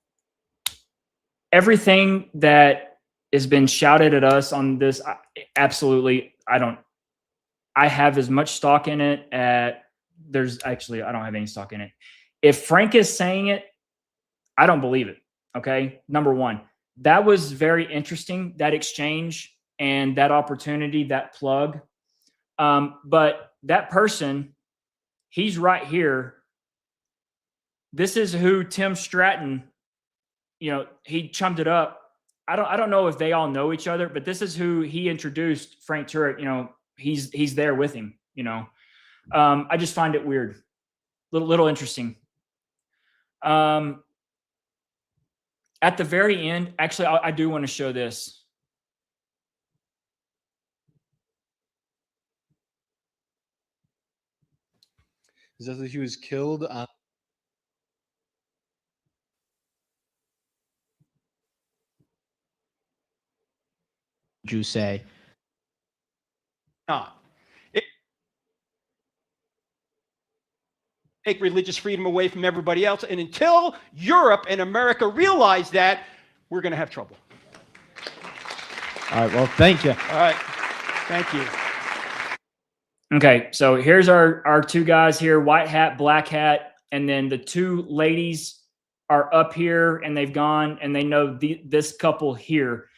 everything that has been shouted at us on this, absolutely, I have as much stock in it I don't have any stock in it. If Frank is saying it, I don't believe it. Okay. Number one, that was very interesting, that exchange and that opportunity, that plug. But that person, he's right here. This is who Tim Stratton, he chummed it up. I don't know if they all know each other, but this is who he introduced Frank Turek. He's there with him. I just find it weird, little interesting. At the very end, actually, I do want to show this. Is that he was killed on? Jews say. Not. Take religious freedom away from everybody else. And until Europe and America realize that, we're going to have trouble. All right. Well, thank you. All right. Thank you. Okay. So here's our two guys here, white hat, black hat. And then the two ladies are up here and they've gone and they know this couple here.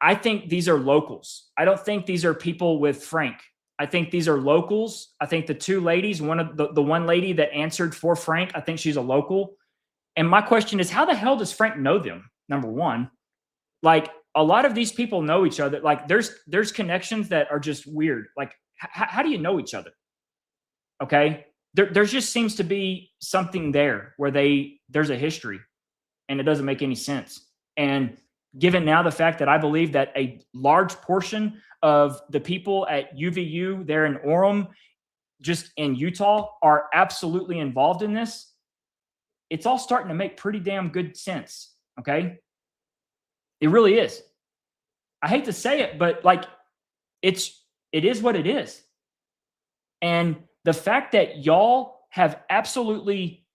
I think these are locals. I don't think these are people with Frank. I think these are locals. I think the two ladies, the one lady that answered for Frank, I think she's a local. And my question is, how the hell does Frank know them? Number one, like a lot of these people know each other. Like there's connections that are just weird. Like how do you know each other? Okay. There just seems to be something there where there's a history and it doesn't make any sense. And given now the fact that I believe that a large portion of the people at UVU there in Orem, just in Utah, are absolutely involved in this, it's all starting to make pretty damn good sense, okay? It really is. I hate to say it, but like it is what it is. And the fact that y'all have absolutely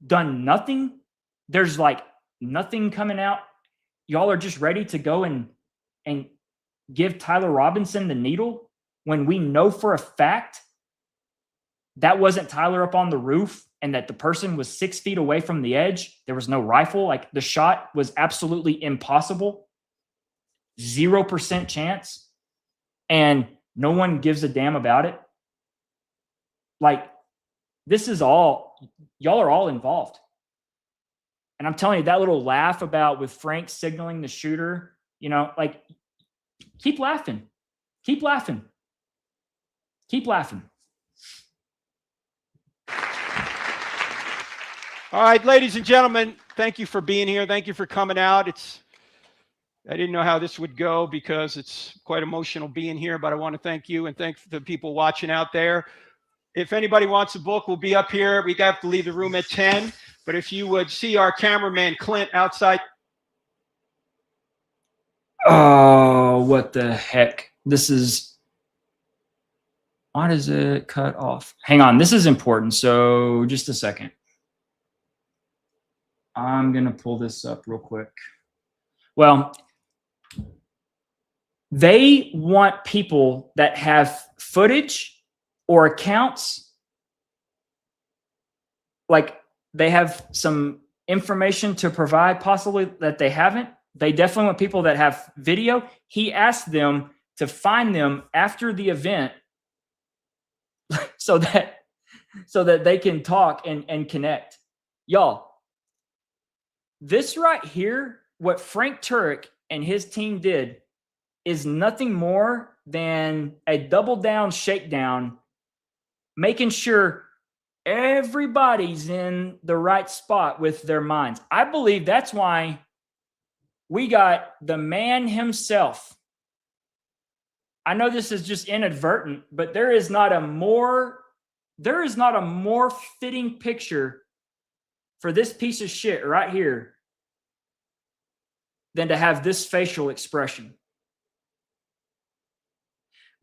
done nothing, there's like nothing coming out. Y'all are just ready to go and give Tyler Robinson the needle when we know for a fact that wasn't Tyler up on the roof and that the person was 6 feet away from the edge. There was no rifle. Like the shot was absolutely impossible. 0% chance. And no one gives a damn about it. Like this is all, y'all are all involved. And I'm telling you, that little laugh about with Frank signaling the shooter, like keep laughing. Keep laughing. Keep laughing. All right, ladies and gentlemen, thank you for being here. Thank you for coming out. I didn't know how this would go because it's quite emotional being here, but I want to thank you and thank the people watching out there. If anybody wants a book, we'll be up here. We have to leave the room at 10, but if you would see our cameraman, Clint, outside. Oh, what the heck? Why does it cut off? Hang on, this is important. So just a second. I'm going to pull this up real quick. Well, they want people that have footage or accounts, like they have some information to provide possibly that they haven't. They definitely want people that have video. He asked them to find them after the event so that they can talk and connect. Y'all, this right here, what Frank Turk and his team did is nothing more than a double down shakedown, making sure everybody's in the right spot with their minds. I believe that's why we got the man himself. I know this is just inadvertent, but there is not a more fitting picture for this piece of shit right here than to have this facial expression.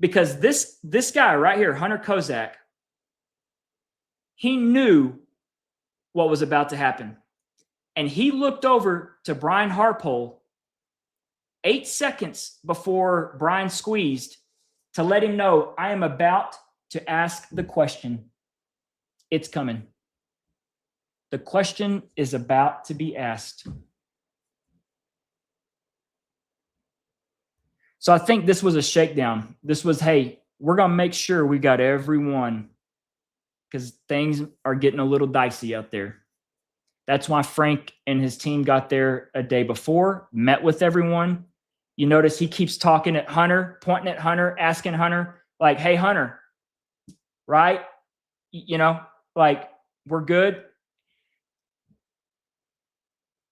Because this guy right here, Hunter Kozak, he knew what was about to happen. And he looked over to Brian Harpole 8 seconds before Brian squeezed to let him know, I am about to ask the question. It's coming. The question is about to be asked. So I think this was a shakedown. This was, hey, we're going to make sure we got everyone, because things are getting a little dicey out there. That's why Frank and his team got there a day before, met with everyone. You notice he keeps talking at Hunter, pointing at Hunter, asking Hunter, like, hey, Hunter, right? You know, like, we're good.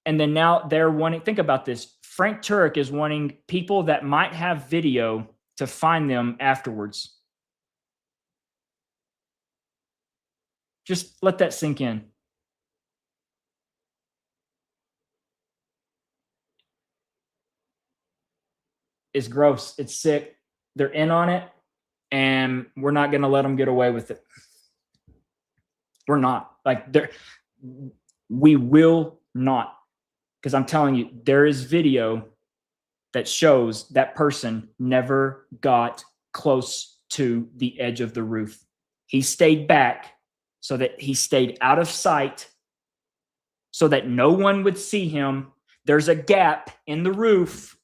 And then now they're wanting, think about this. Frank Turk is wanting people that might have video to find them afterwards. Just let that sink in. It's gross. It's sick. They're in on it, and we're not going to let them get away with it. We're not. We will not. Because I'm telling you, there is video that shows that person never got close to the edge of the roof. He stayed back so that he stayed out of sight so that no one would see him. There's a gap in the roof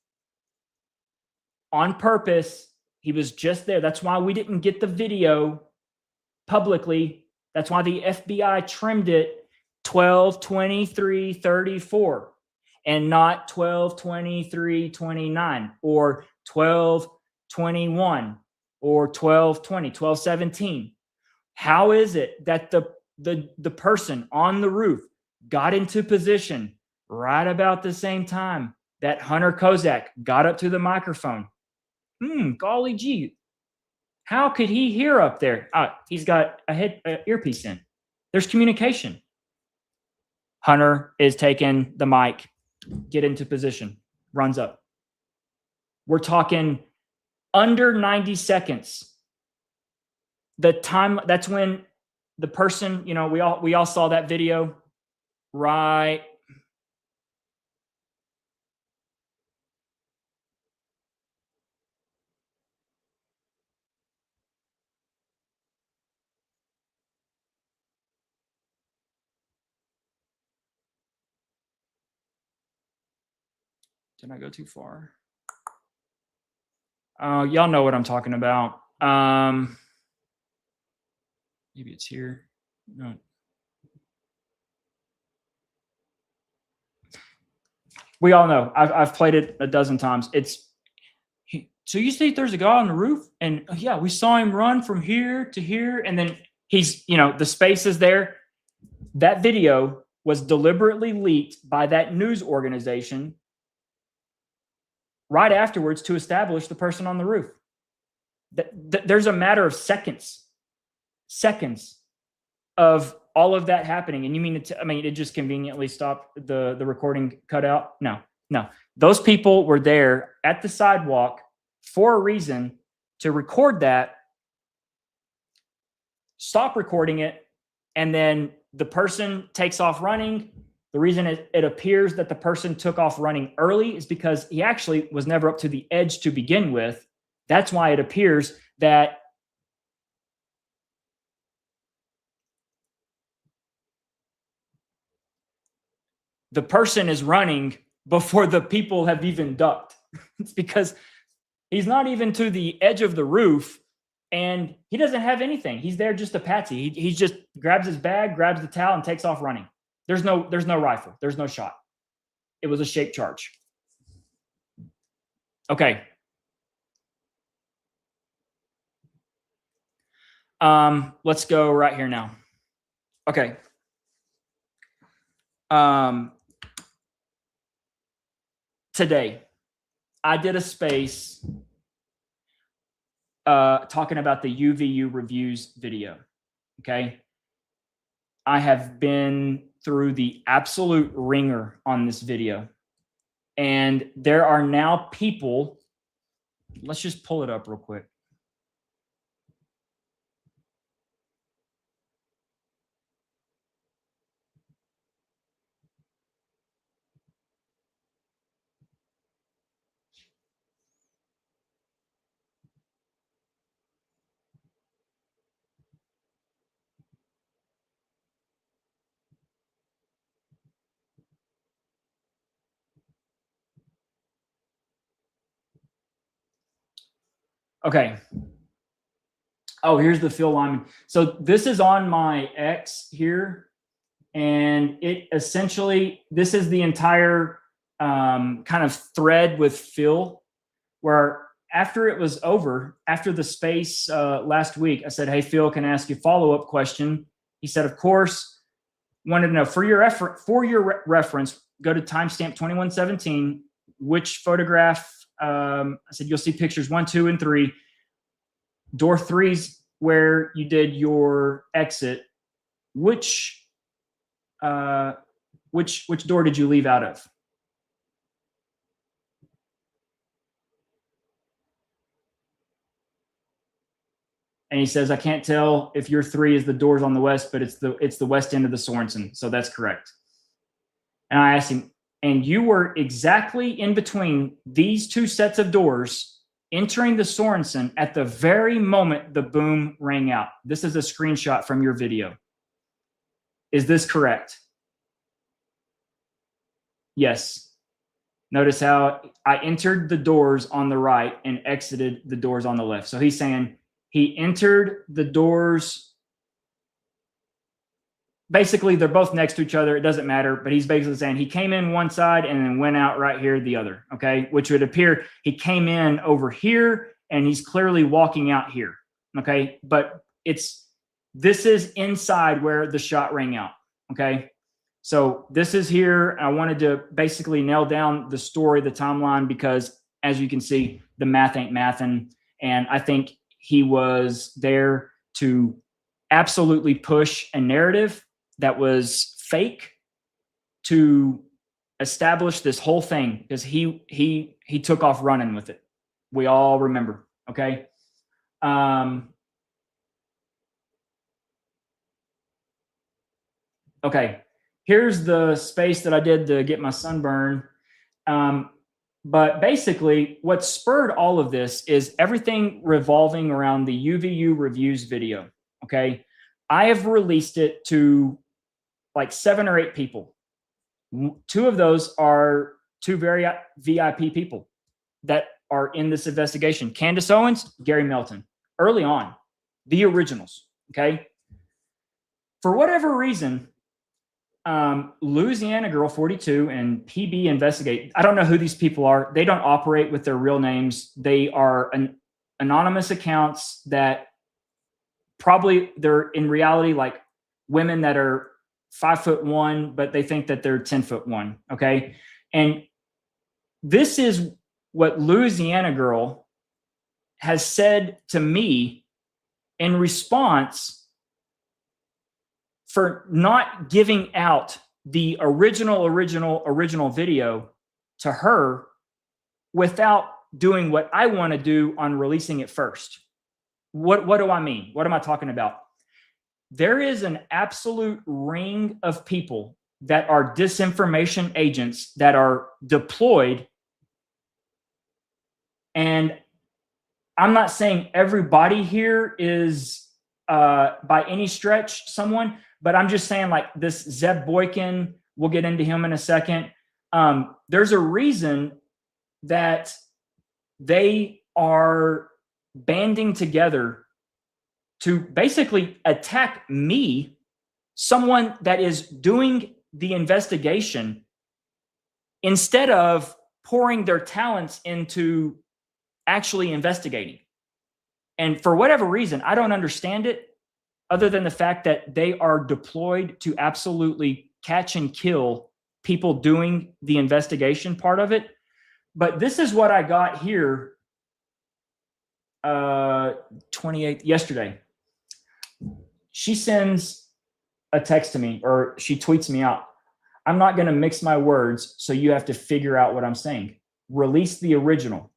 on purpose. He was just there. That's why we didn't get the video publicly. That's why the FBI trimmed it 12/23/34 and not 12/23/29 or 12/21 or 12/20, 12/17. How is it that the person on the roof got into position right about the same time that Hunter Kozak got up to the microphone? Golly gee. How could he hear up there? He's got a earpiece in. There's communication. Hunter is taking the mic, get into position, runs up. We're talking under 90 seconds. The time, that's when the person, you know, we all saw that video, right? Did I go too far? Y'all know what I'm talking about. Maybe it's here. No. We all know. I've played it a dozen times. So you see there's a guy on the roof, and yeah, we saw him run from here to here, and then he's, you know, the space is there. That video was deliberately leaked by that news organization right afterwards to establish the person on the roof. There's a matter of seconds of all of that happening. And you mean it just conveniently stopped the recording cut out? No. Those people were there at the sidewalk for a reason to record that, stop recording it, and then the person takes off running. The reason it appears that the person took off running early is because he actually was never up to the edge to begin with. That's why it appears that the person is running before the people have even ducked. It's because he's not even to the edge of the roof and he doesn't have anything. He's there just a patsy. He just grabs his bag, grabs the towel, and takes off running. There's no rifle. There's no shot. It was a shape charge. Okay. Let's go right here now. Okay. Today, I did a space talking about the UVU reviews video. Okay. I have been through the absolute ringer on this video. And there are now people, let's just pull it up real quick. Okay. Oh, here's the Phil Lyman. So this is on my X here. And it essentially, this is the entire kind of thread with Phil, where after it was over, after the space last week, I said, hey, Phil, can I ask you a follow-up question? He said, of course. Wanted to know, for your reference, go to timestamp 2117, which photograph, I said, you'll see pictures 1, 2, and 3. Door 3's where you did your exit. Which door did you leave out of? And he says, I can't tell if your 3 is the doors on the west, but it's the west end of the Sorensen. So that's correct. And I asked him, and you were exactly in between these two sets of doors entering the Sorensen at the very moment the boom rang out. This is a screenshot from your video. Is this correct? Yes. Notice how I entered the doors on the right and exited the doors on the left. So he's saying he entered the doors. Basically, they're both next to each other. It doesn't matter, but he's basically saying he came in one side and then went out right here the other, okay? Which would appear he came in over here and he's clearly walking out here, okay? But this is inside where the shot rang out, okay? So this is here. I wanted to basically nail down the story, the timeline, because as you can see, the math ain't mathin'. And I think he was there to absolutely push a narrative that was fake to establish this whole thing, because he took off running with it. We all remember, okay? Okay, here's the space that I did to get my sunburn. But basically, what spurred all of this is everything revolving around the UVU reviews video, okay? I have released it to like 7 or 8 people. 2 of those are 2 very VIP people that are in this investigation. Candace Owens, Gary Melton, early on, the originals, okay? For whatever reason, Louisiana Girl 42 and PB Investigate, I don't know who these people are. They don't operate with their real names. They are anonymous accounts that probably they're in reality like women that are 5'1", but they think that they're 10'1". Okay. And this is what Louisiana girl has said to me in response for not giving out the original video to her without doing what I want to do on releasing it first. What do I mean? What am I talking about? There is an absolute ring of people that are disinformation agents that are deployed. And I'm not saying everybody here is by any stretch someone, but I'm just saying like this Zeb Boykin, we'll get into him in a second. There's a reason that they are banding together to basically attack me, someone that is doing the investigation, instead of pouring their talents into actually investigating. And for whatever reason, I don't understand it, other than the fact that they are deployed to absolutely catch and kill people doing the investigation part of it. But this is what I got here 28th, yesterday. She sends a text to me, or she tweets me out. I'm not going to mix my words, so you have to figure out what I'm saying. Release the original.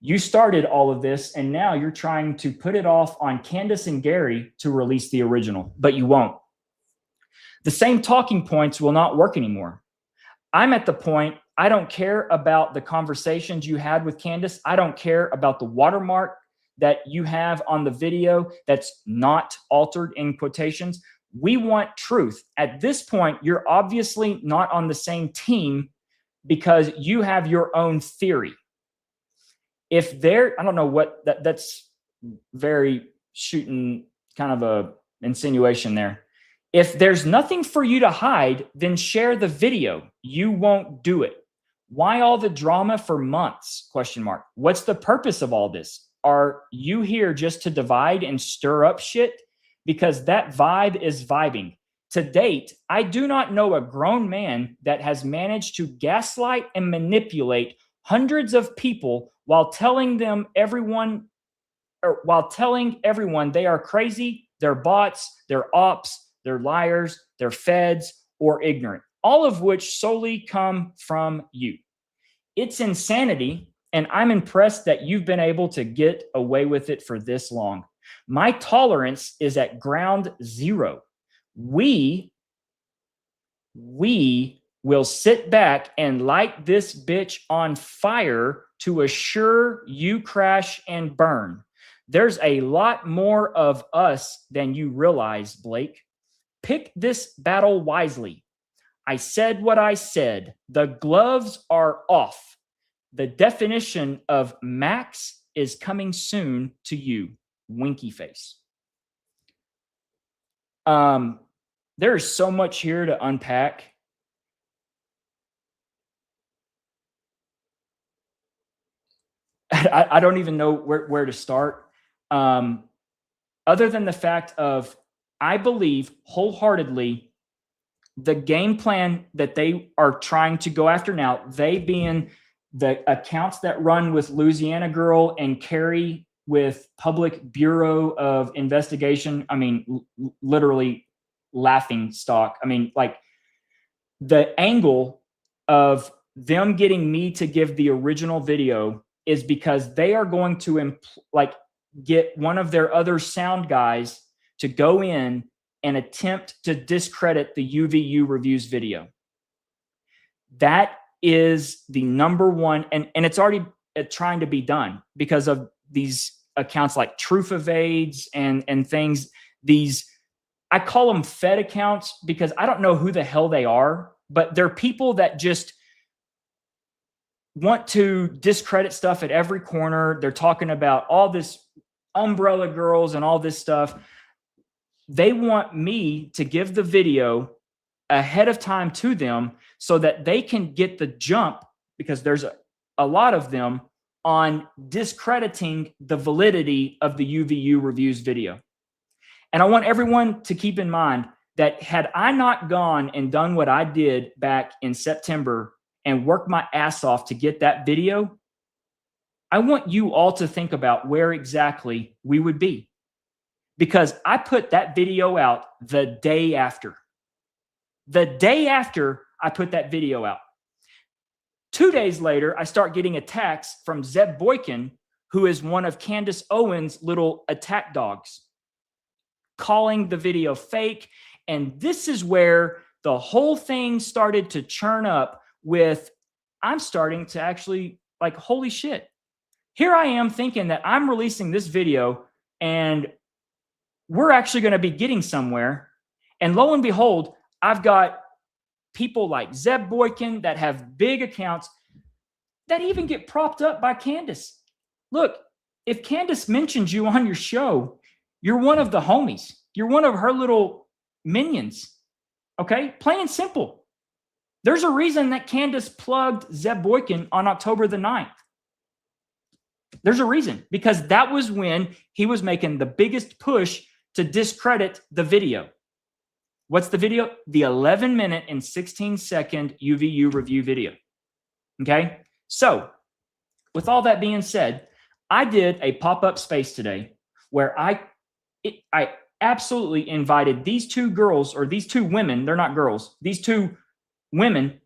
You started all of this, and now you're trying to put it off on Candace and Gary to release the original, but you won't. The same talking points will not work anymore. I'm at the point, I don't care about the conversations you had with Candace. I don't care about the watermark that you have on the video that's not altered in quotations. We want truth. At this point, you're obviously not on the same team because you have your own theory. If there, I don't know what that's very shooting kind of a insinuation there. If there's nothing for you to hide, then share the video. You won't do it. Why all the drama for months? ? What's the purpose of all this? Are you here just to divide and stir up shit? Because that vibe is vibing. To date, I do not know a grown man that has managed to gaslight and manipulate hundreds of people while telling everyone they are crazy, they're bots, they're ops, they're liars, they're feds, or ignorant, all of which solely come from you. It's insanity, and I'm impressed that you've been able to get away with it for this long. My tolerance is at ground zero. We will sit back and light this bitch on fire to assure you crash and burn. There's a lot more of us than you realize, Blake. Pick this battle wisely. I said what I said. The gloves are off. The definition of max is coming soon to you. Winky face. There is so much here to unpack. I don't even know where to start. Other than the fact of, I believe wholeheartedly the game plan that they are trying to go after now, they being the accounts that run with Louisiana Girl and Carrie with Public Bureau of Investigation. I mean, literally laughing stock. I mean, like the angle of them getting me to give the original video is because they are going to get one of their other sound guys to go in and attempt to discredit the UVU reviews video. That is the number one, and it's already trying to be done because of these accounts like Truth Evades and things. These, I call them Fed accounts because I don't know who the hell they are, but they're people that just want to discredit stuff at every corner. They're talking about all this umbrella girls and all this stuff. They want me to give the video ahead of time to them so that they can get the jump, because there's a lot of them, on discrediting the validity of the UVU reviews video. And I want everyone to keep in mind that had I not gone and done what I did back in September and worked my ass off to get that video, I want you all to think about where exactly we would be. Because I put that video out the day after. The day after I put that video out. 2 days later, I start getting attacks from Zeb Boykin, who is one of Candace Owens' little attack dogs, calling the video fake. And this is where the whole thing started to churn up with, I'm starting to actually like, holy shit. Here I am thinking that I'm releasing this video and we're actually going to be getting somewhere. And lo and behold, I've got people like Zeb Boykin that have big accounts that even get propped up by Candace. Look, if Candace mentions you on your show, you're one of the homies. You're one of her little minions. Okay? Plain and simple. There's a reason that Candace plugged Zeb Boykin on October the 9th. There's a reason, because that was when he was making the biggest push to discredit the video. What's the video? The 11-minute and 16-second UVU review video. Okay? So, with all that being said, I did a pop-up space today where I absolutely invited these two girls, or these two women, they're not girls, these two women,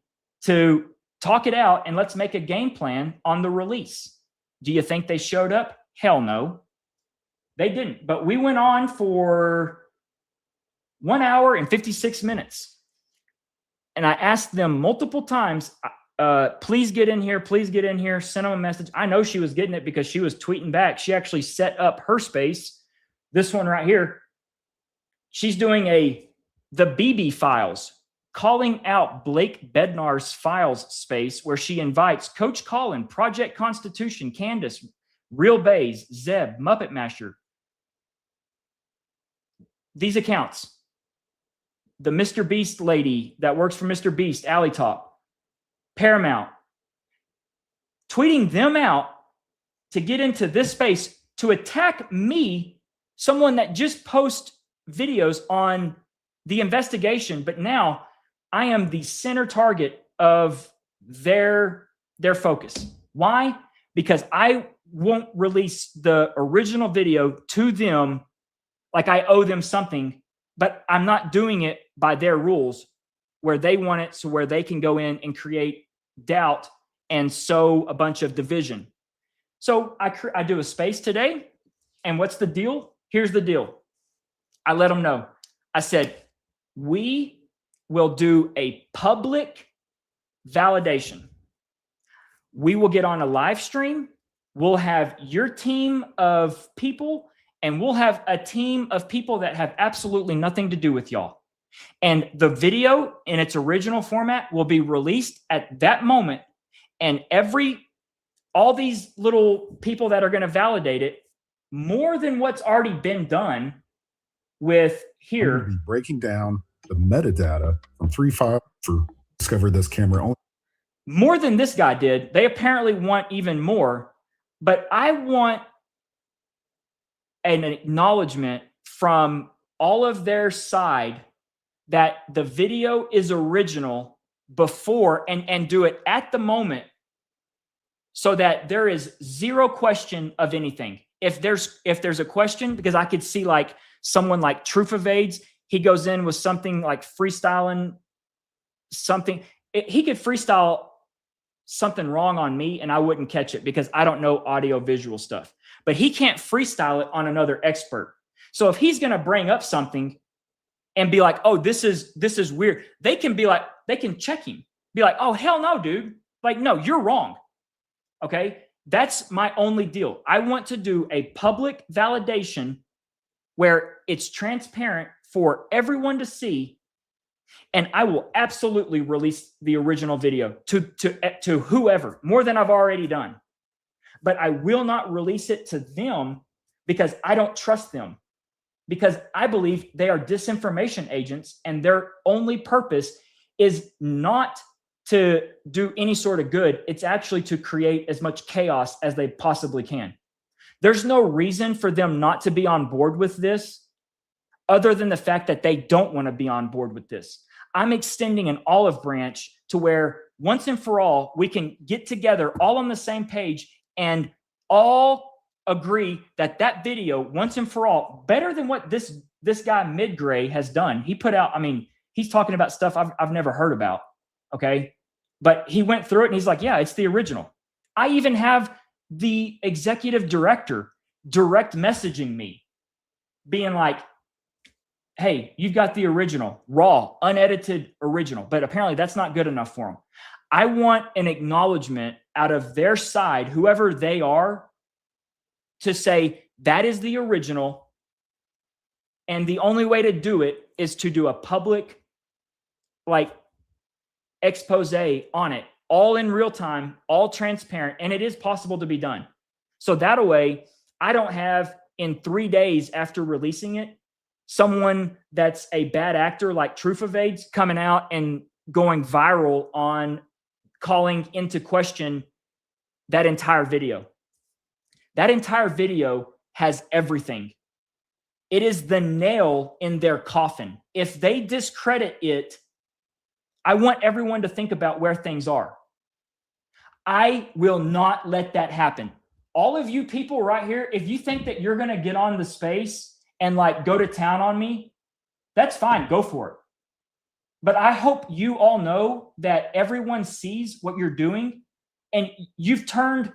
to talk it out and let's make a game plan on the release. Do you think they showed up? Hell no. They didn't. But we went on for 1 hour and 56 minutes. And I asked them multiple times, please get in here, please get in here, send them a message. I know she was getting it because she was tweeting back. She actually set up her space, this one right here. She's doing the BB files, calling out Blake Bednar's files space, where she invites Coach Colin, Project Constitution, Candace, Real Bays, Zeb, Muppet Master. These accounts. The Mr. Beast lady that works for Mr. Beast, Alley Top, Paramount, tweeting them out to get into this space to attack me, someone that just posts videos on the investigation, but now I am the center target of their focus. Why? Because I won't release the original video to them like I owe them something, but I'm not doing it by their rules, where they want it so where they can go in and create doubt and sow a bunch of division. So I do a space today, and what's the deal? Here's the deal. I let them know. I said, we will do a public validation. We will get on a live stream. We'll have your team of people, and we'll have a team of people that have absolutely nothing to do with y'all. And the video in its original format will be released at that moment. And all these little people that are going to validate it, more than what's already been done with here. I'm going to be breaking down the metadata from 3 files for discover this camera only. More than this guy did. They apparently want even more, but I want an acknowledgement from all of their side that the video is original before, and do it at the moment, so that there is zero question of anything. If there's a question, because I could see like someone like Truth Evades, he goes in with something like freestyling something. He could freestyle something wrong on me and I wouldn't catch it because I don't know audio visual stuff. But he can't freestyle it on another expert. So if he's going to bring up something and be like, oh, this is weird, they can check him. Be like, oh, hell no, dude. Like, no, you're wrong. Okay? That's my only deal. I want to do a public validation where it's transparent for everyone to see, and I will absolutely release the original video to whoever, more than I've already done. But I will not release it to them because I don't trust them, because I believe they are disinformation agents and their only purpose is not to do any sort of good. It's actually to create as much chaos as they possibly can. There's no reason for them not to be on board with this. other than the fact that they don't want to be on board with this. I'm extending an olive branch to where once and for all, we can get together all on the same page and all agree that that video, once and for all, better than what this guy Midgray has done. He put out, I mean, he's talking about stuff I've never heard about, okay? But he went through it and he's like, yeah, it's the original. I even have the executive director direct messaging me, being like, hey, you've got the original, raw, unedited original. But apparently that's not good enough for him. I want an acknowledgement out of their side, whoever they are, to say that is the original. And the only way to do it is to do a public, like, expose on it, all in real time, all transparent, and it is possible to be done. So that way, I don't have in 3 days after releasing it, someone that's a bad actor like Truth Evades coming out and going viral on calling into question that entire video. That entire video has everything. It is the nail in their coffin. If they discredit it, I want everyone to think about where things are. I will not let that happen. All of you people right here, if you think that you're going to get on the space and like go to town on me, that's fine. Go for it. But I hope you all know that everyone sees what you're doing and you've turned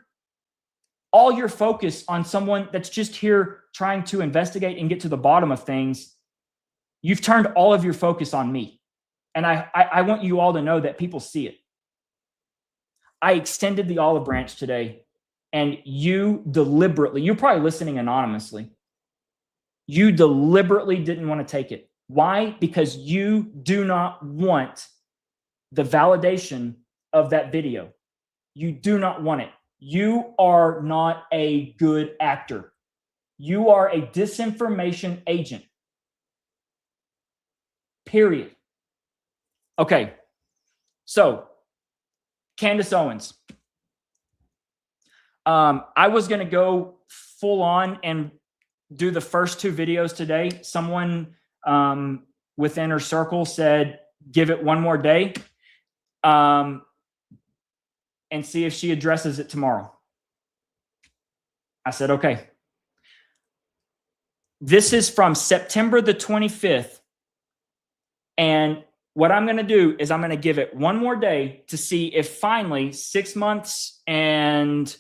all your focus on someone that's just here trying to investigate and get to the bottom of things. You've turned all of your focus on me. And I want you all to know that people see it. I extended the olive branch today, and you deliberately, you're probably listening anonymously. You deliberately didn't want to take it. Why? Because you do not want the validation of that video. You do not want it. You are not a good actor. You are a disinformation agent. Period. Okay. So, Candace Owens. I was going to go full on and do the first 2 videos today. Someone within her circle said, give it one more day and see if she addresses it tomorrow. I said, okay. This is from September the 25th. And what I'm going to do is I'm going to give it one more day to see if finally 6 months and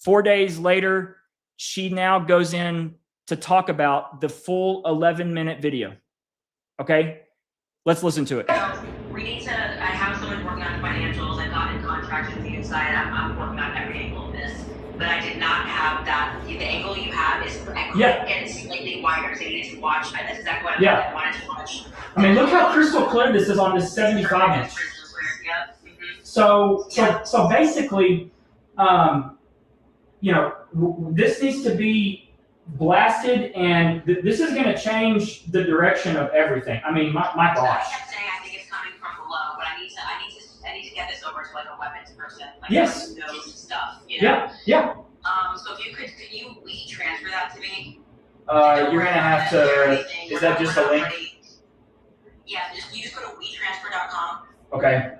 4 days later, she now goes in to talk about the full 11-minute video. Okay, let's listen to it. We need to, I have someone working on financials. I've gotten contracts from the inside. I'm working on every angle of this, but I did not have that. The angle you have is and it's slightly wider, so you need to watch. That's exactly what I wanted to watch. I mean, look how crystal clear this is on this 75-inch. So basically, you know, this needs to be blasted, and this is going to change the direction of everything. I mean, my gosh. I kept saying I think it's coming from below, but I need to get this over to like a weapons person, like yes, who knows stuff. You know? Yeah. So if you could you transfer that to me? You're gonna have to. Is that just a link? Yeah, you just go to WeTransfer.com. Okay.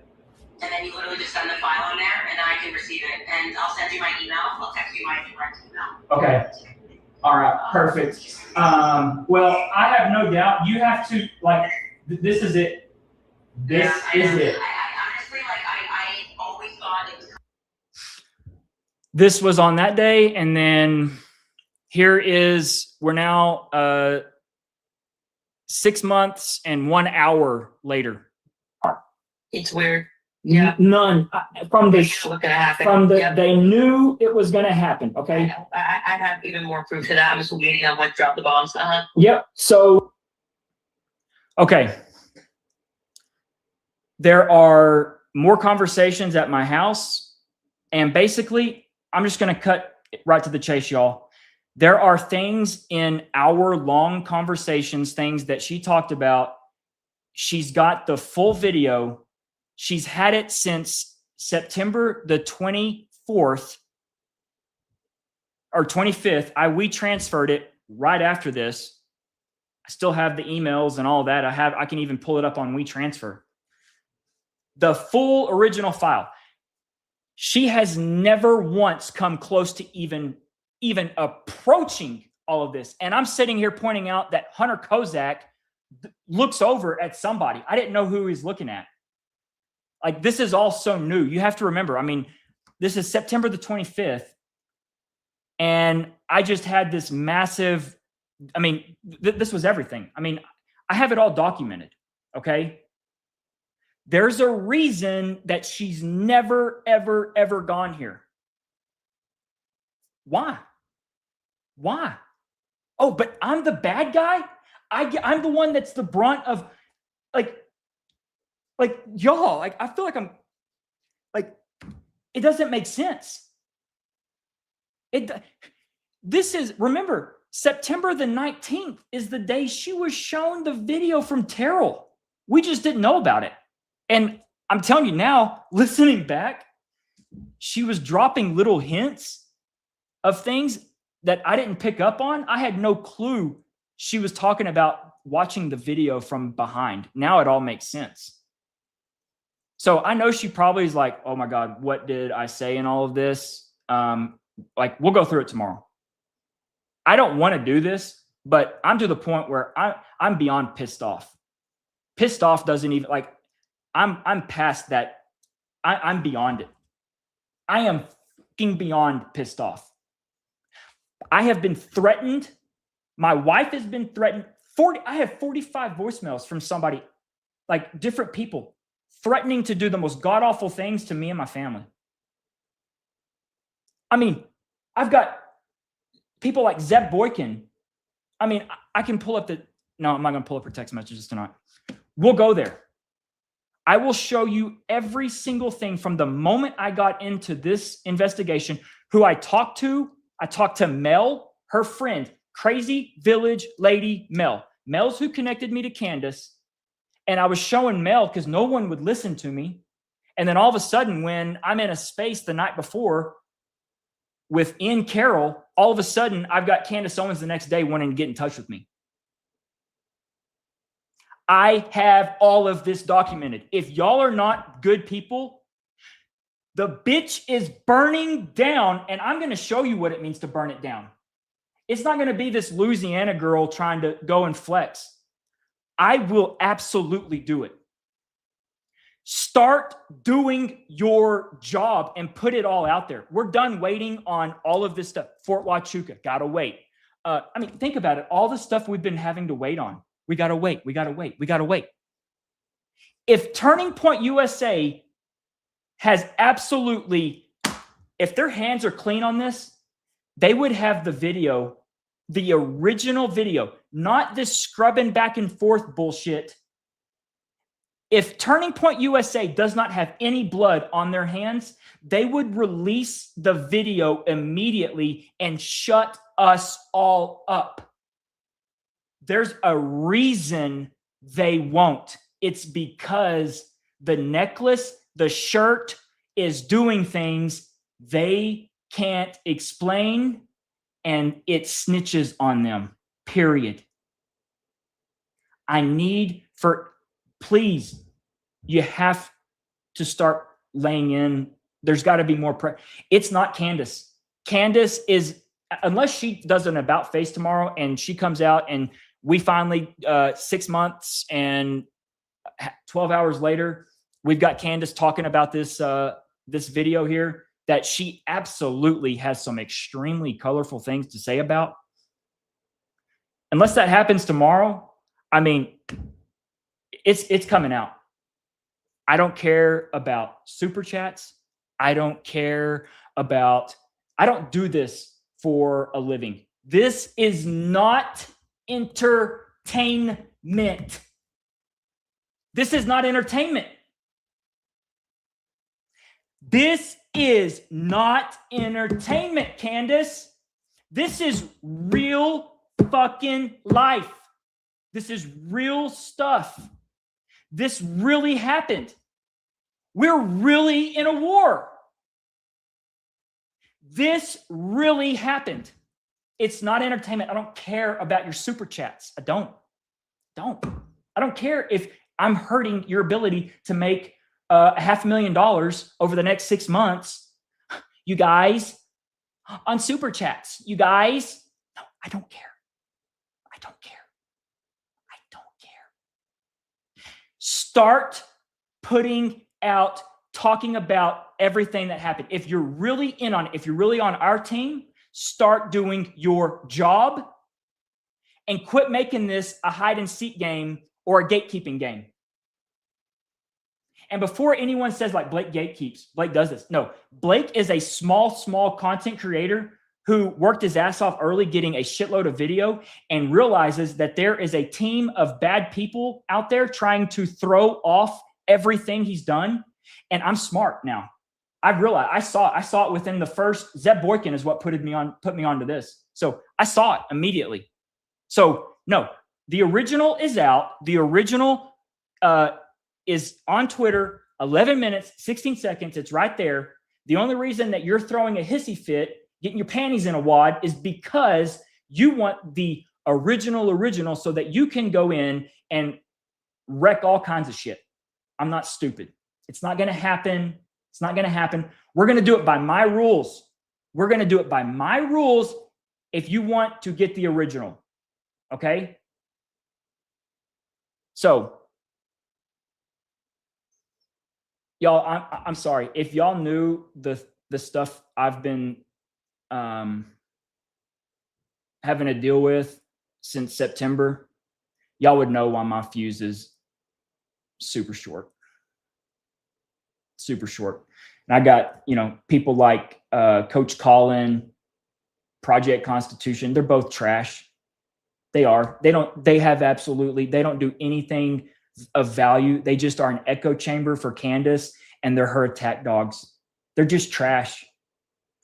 And then you literally just send the file on there, and then I can receive it. And I'll send you my email. I'll text you my direct email. Okay. All right. Perfect. Well, I have no doubt you have to, like, this is it. This is it. I honestly, like, I always thought it was. This was on that day, and then here is, we're now 6 months and 1 hour later. It's weird. Yeah. None from the they knew it was going to happen. Okay. I have even more proof to that. I'm just waiting on like drop the bombs. Yep. So, okay. There are more conversations at my house, and basically, I'm just going to cut right to the chase, y'all. There are things in hour-long conversations, things that she talked about. She's got the full video. She's had it since September the 24th or 25th. We transferred it right after this. I still have the emails and all that. I can even pull it up on WeTransfer. The full original file. She has never once come close to even approaching all of this. And I'm sitting here pointing out that Hunter Kozak looks over at somebody. I didn't know who he's looking at. Like, this is all so new. You have to remember, I mean, this is September the 25th. And I just had this massive, I mean, this was everything. I mean, I have it all documented. Okay. There's a reason that she's never, ever, ever gone here. Why? Why? Oh, but I'm the bad guy? I'm the one that's the brunt of, like y'all, like, I feel like I'm, like, it doesn't make sense. Remember, September the 19th is the day she was shown the video from Terrell. We just didn't know about it. And I'm telling you now, listening back, she was dropping little hints of things that I didn't pick up on. I had no clue she was talking about watching the video from behind. Now it all makes sense. So I know she probably is like, oh my God, what did I say in all of this? Like, we'll go through it tomorrow. I don't want to do this, but I'm to the point where I'm beyond pissed off. Pissed off doesn't even, like, I'm past that. I'm beyond it. I am fucking beyond pissed off. I have been threatened. My wife has been threatened. I have 45 voicemails from somebody, like different people, threatening to do the most god-awful things to me and my family. I mean, I've got people like Zeb Boykin. I mean, I can pull up no, I'm not going to pull up her text messages tonight. We'll go there. I will show you every single thing from the moment I got into this investigation, who I talked to. I talked to Mel, her friend, Crazy Village Lady Mel. Mel's who connected me to Candace. And I was showing Mel because no one would listen to me. And then all of a sudden, when I'm in a space the night before with Ian Carroll, all of a sudden I've got Candace Owens the next day wanting to get in touch with me. I have all of this documented. If y'all are not good people, the bitch is burning down, and I'm going to show you what it means to burn it down. It's not going to be this Louisiana girl trying to go and flex. I will absolutely do it. Start doing your job and put it all out there. We're done waiting on all of this stuff. Fort Huachuca, gotta wait. I mean, think about it. All the stuff we've been having to wait on. We gotta wait. We gotta wait. We gotta wait. If Turning Point USA has absolutely, if their hands are clean on this, they would have the video, the original video, not this scrubbing back and forth bullshit. If Turning Point USA does not have any blood on their hands, they would release the video immediately and shut us all up. There's a reason they won't. It's because the necklace, the shirt is doing things they can't explain, and it snitches on them, period. I need for, please, you have to start laying in. There's got to be more. It's not Candace. Candace is, unless she does an about face tomorrow and she comes out and we finally, 6 months and 12 hours later, we've got Candace talking about this, this video here that she absolutely has some extremely colorful things to say about. Unless that happens tomorrow, I mean, it's coming out. I don't care about super chats. I don't care about, I don't do this for a living. This is not entertainment. This is not entertainment. This is not entertainment, Candace. This is real fucking life. This is real stuff. This really happened. We're really in a war. This really happened. It's not entertainment. I don't care about your super chats. I don't. Don't. I don't care if I'm hurting your ability to make $500,000 over the next 6 months. You guys, on super chats, you guys, no, I don't care. I don't care. I don't care. Start putting out, talking about everything that happened. If you're really in on it, if you're really on our team, start doing your job and quit making this a hide and seek game or a gatekeeping game. And before anyone says like Blake gatekeeps, Blake does this. No, Blake is a small content creator who worked his ass off early getting a shitload of video and realizes that there is a team of bad people out there trying to throw off everything he's done. And I'm smart now. I've realized I saw it within the first. Zeb Boykin is what put me onto this. So I saw it immediately. So no, the original is out. The original is on Twitter, 11 minutes, 16 seconds. It's right there. The only reason that you're throwing a hissy fit, getting your panties in a wad, is because you want the original so that you can go in and wreck all kinds of shit. I'm not stupid. It's not going to happen. It's not going to happen. We're going to do it by my rules. We're going to do it by my rules if you want to get the original. Okay? So, y'all, I'm sorry. If y'all knew the stuff I've been having to deal with since September, y'all would know why my fuse is super short. Super short. And I got, people like Coach Colin, Project Constitution. They're both trash. They are. They don't do anything of value. They just are an echo chamber for Candace, and they're her attack dogs. They're just trash.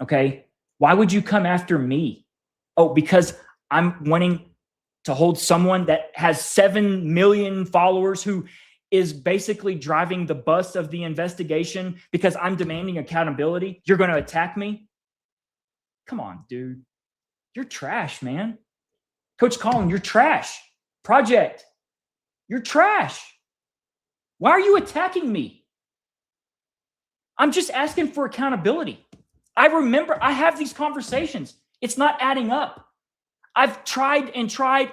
Okay? Why would you come after me? Oh, because I'm wanting to hold someone that has 7 million followers who is basically driving the bus of the investigation because I'm demanding accountability. You're going to attack me? Come on, dude. You're trash, man. Coach Colin, you're trash. Project, you're trash. Why are you attacking me? I'm just asking for accountability. I remember I have these conversations. It's not adding up. I've tried and tried.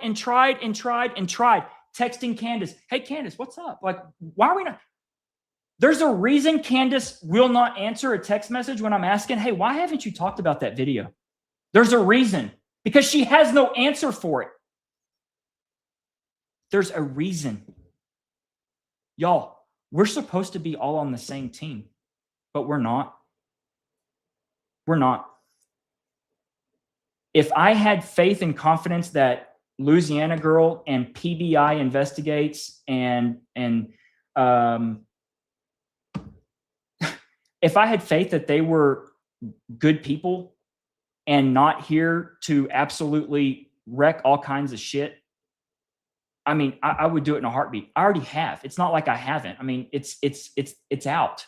Texting Candace, hey, Candace, what's up? Like, why are we not? There's a reason Candace will not answer a text message when I'm asking, hey, why haven't you talked about that video? There's a reason, because she has no answer for it. There's a reason. Y'all, we're supposed to be all on the same team, but we're not. We're not. If I had faith and confidence that Louisiana Girl and PBI investigates and if I had faith that they were good people and not here to absolutely wreck all kinds of shit, I mean, I would do it in a heartbeat. I already have. It's not like I haven't. I mean, it's out.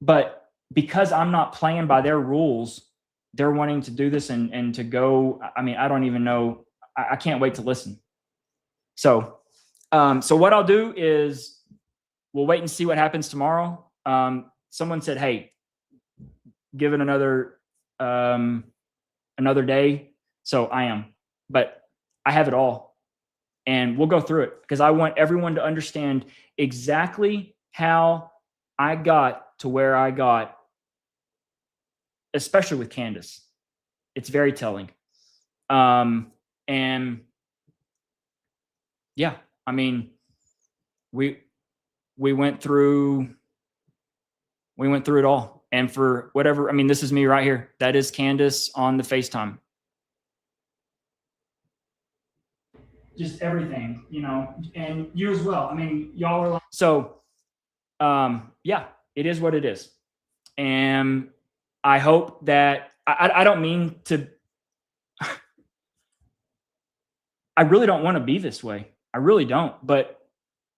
But because I'm not playing by their rules, they're wanting to do this and to go. I mean, I don't even know. I can't wait to listen. So what I'll do is we'll wait and see what happens tomorrow. Someone said, hey, give it another day. So I am, but I have it all and we'll go through it because I want everyone to understand exactly how I got to where I got, especially with Candace. It's very telling. And yeah, I mean, we went through it all. And for whatever, I mean, this is me right here. That is Candace on the FaceTime. Just everything, and you as well. I mean, y'all are like, so, yeah, it is what it is. And I hope that I don't mean to, I really don't want to be this way. I really don't, but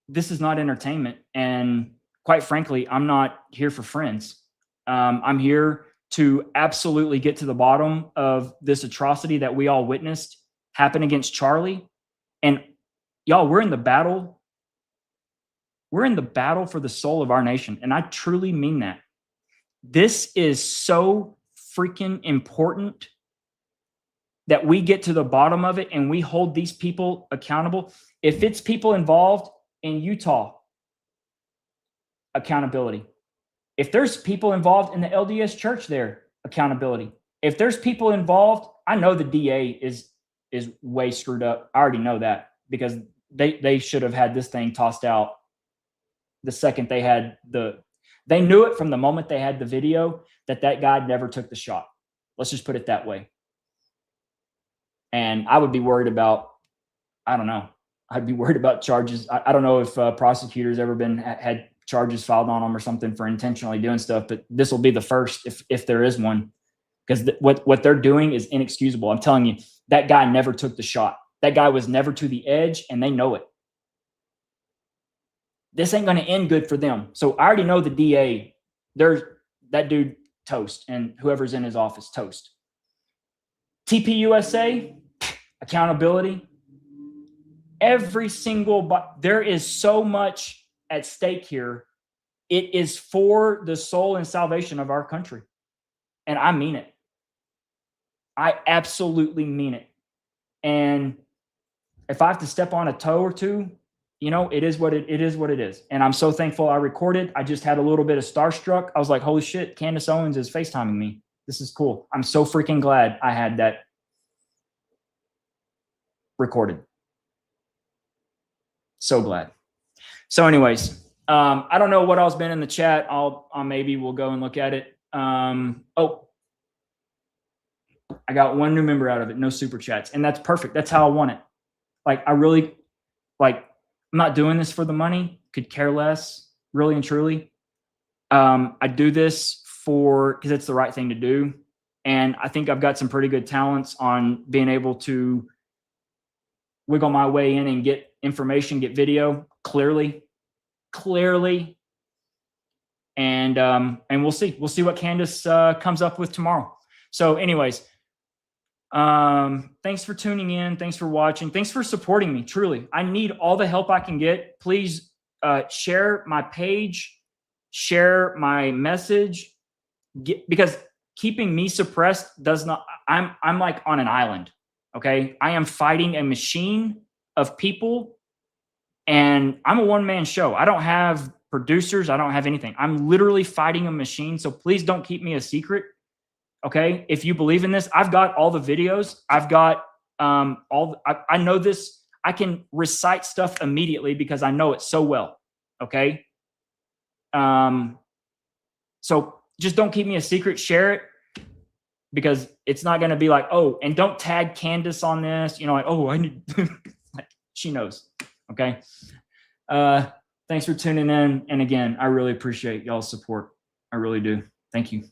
this is not entertainment. And quite frankly, I'm not here for friends. I'm here to absolutely get to the bottom of this atrocity that we all witnessed happen against Charlie And y'all, we're in the battle. We're in the battle for the soul of our nation. And I truly mean that. This is so freaking important that we get to the bottom of it and we hold these people accountable. If it's people involved in Utah, accountability. If there's people involved in the LDS church there, accountability. If there's people involved, I know the DA is way screwed up. I already know that because they should have had this thing tossed out the second they had they knew it from the moment they had the video that guy never took the shot. Let's just put it that way. And I would be worried about, I don't know. I'd be worried about charges. I don't know if prosecutors ever had charges filed on them or something for intentionally doing stuff, but this will be the first if there is one, because what they're doing is inexcusable. I'm telling you, that guy never took the shot. That guy was never to the edge, and they know it. This ain't going to end good for them. So I already know the DA, that dude toast, and whoever's in his office toast. TPUSA, accountability. Every single, there is so much at stake here. It is for the soul and salvation of our country. And I mean it. I absolutely mean it. And if I have to step on a toe or two, it is what it is. And I'm so thankful I recorded. I just had a little bit of starstruck. I was like, holy shit, Candace Owens is FaceTiming me. This is cool. I'm so freaking glad I had that recorded. So glad. So anyways, I don't know what else been in the chat. I'll maybe we'll go and look at it. Oh, I got one new member out of it. No super chats. And that's perfect. That's how I want it. Like, I really, I'm not doing this for the money. Could care less, really and truly. I do this because it's the right thing to do. And I think I've got some pretty good talents on being able to wiggle my way in and get information, get video clearly. And we'll see what Candace comes up with tomorrow. So anyways, thanks for tuning in. Thanks for watching. Thanks for supporting me. Truly, I need all the help I can get. Please share my page, share my message, because keeping me suppressed does not, I'm like on an island. Okay. I am fighting a machine of people, and I'm a one-man show. I don't have producers. I don't have anything. I'm literally fighting a machine. So please don't keep me a secret. Okay. If you believe in this, I've got all the videos. I've got I know this. I can recite stuff immediately because I know it so well. Okay. So just don't keep me a secret. Share it, because it's not going to be like, oh, and don't tag Candace on this. Like, oh, I need, she knows. Okay. Thanks for tuning in. And again, I really appreciate y'all's support. I really do. Thank you.